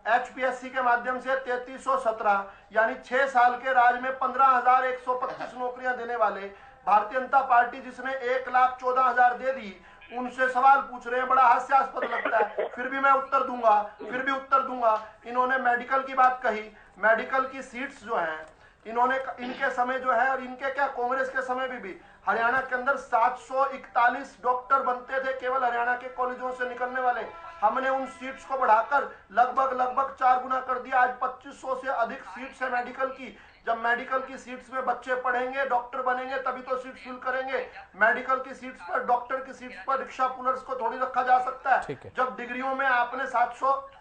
3317 यानी 6 साल के राज में 15,125 नौकरियां देने वाले भारतीय जनता पार्टी, जिसने 1,14,000 दे दी, उनसे सवाल पूछ रहे हैं। बड़ा हास्यास्पद लगता है। फिर भी उत्तर दूंगा। इन्होंने मेडिकल की बात कही। मेडिकल की सीट्स जो हैं, इनके समय जो है और इनके क्या कांग्रेस के समय भी हरियाणा के अंदर 741 डॉक्टर बनते थे केवल हरियाणा के कॉलेजों से निकलने वाले। हमने उन सीट्स को बढ़ाकर लगभग 4 गुना कर दिया। आज 2500 से अधिक सीट्स है मेडिकल की। जब मेडिकल की सीट्स में बच्चे पढ़ेंगे, डॉक्टर बनेंगे, तभी तो सीट फिल करेंगे। मेडिकल की सीट्स पर, डॉक्टर की सीट्स पर रिक्शा पुलर्स को थोड़ी रखा जा सकता है। जब डिग्रियों में आपने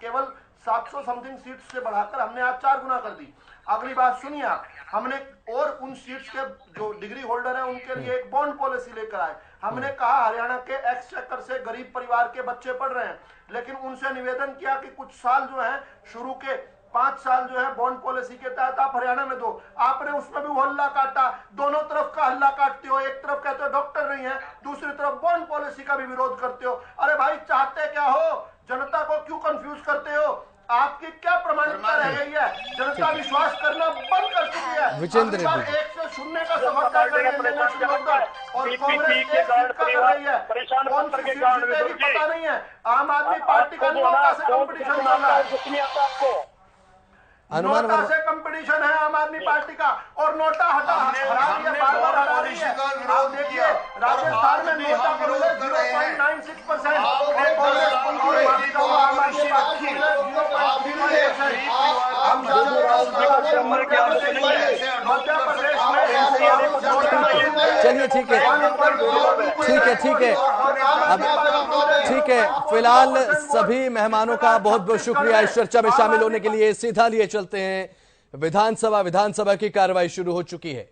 केवल 700 समथिंग सीट्स से बढ़ाकर हमने आज 4 गुना कर दी। अगली बात सुनिए आप, हमने और उन सीट्स के जो डिग्री होल्डर हैं उनके लिए एक बॉन्ड पॉलिसी लेकर आए। हमने कहा हरियाणा के एक्सचेकर से गरीब परिवार के बच्चे पढ़ रहे हैं, लेकिन उनसे निवेदन किया कि कुछ साल जो है, शुरू के 5 साल जो है बॉन्ड पॉलिसी के तहत आप हरियाणा में दो। आपने उसमें भी हल्ला काटा। दोनों तरफ का हल्ला काटते हो। एक तरफ कहते हो डॉक्टर नहीं है, दूसरी तरफ बॉन्ड पॉलिसी का भी विरोध करते हो। अरे भाई चाहते क्या हो? जनता को क्यों कंफ्यूज करते हो? आपकी क्या प्रमाणिकता रह गई है? जनता विश्वास करना बंद कर चुकी है। विजेंद्र रेड्डी 1 से 0 का समर्थन और कांग्रेस 1 सीट का कर रही है। कौन सी सीट जीतेगी पता नहीं है। आम आदमी पार्टी का नोटा से कंपटीशन चल रहा है। नोटा से कंपटीशन है आम आदमी पार्टी का, और नोटा हटा बार-बार हटा रही है। आप देखिए राजस्थान में नोटा का 0.96% और कांग्रेस आम आदमी पार्टी 0.3%। मध्य प्रदेश में चलिए ठीक है अब ठीक है। फिलहाल सभी मेहमानों का बहुत बहुत शुक्रिया इस चर्चा में शामिल होने के लिए। सीधा लिए चलते हैं विधानसभा की कार्रवाई शुरू हो चुकी है।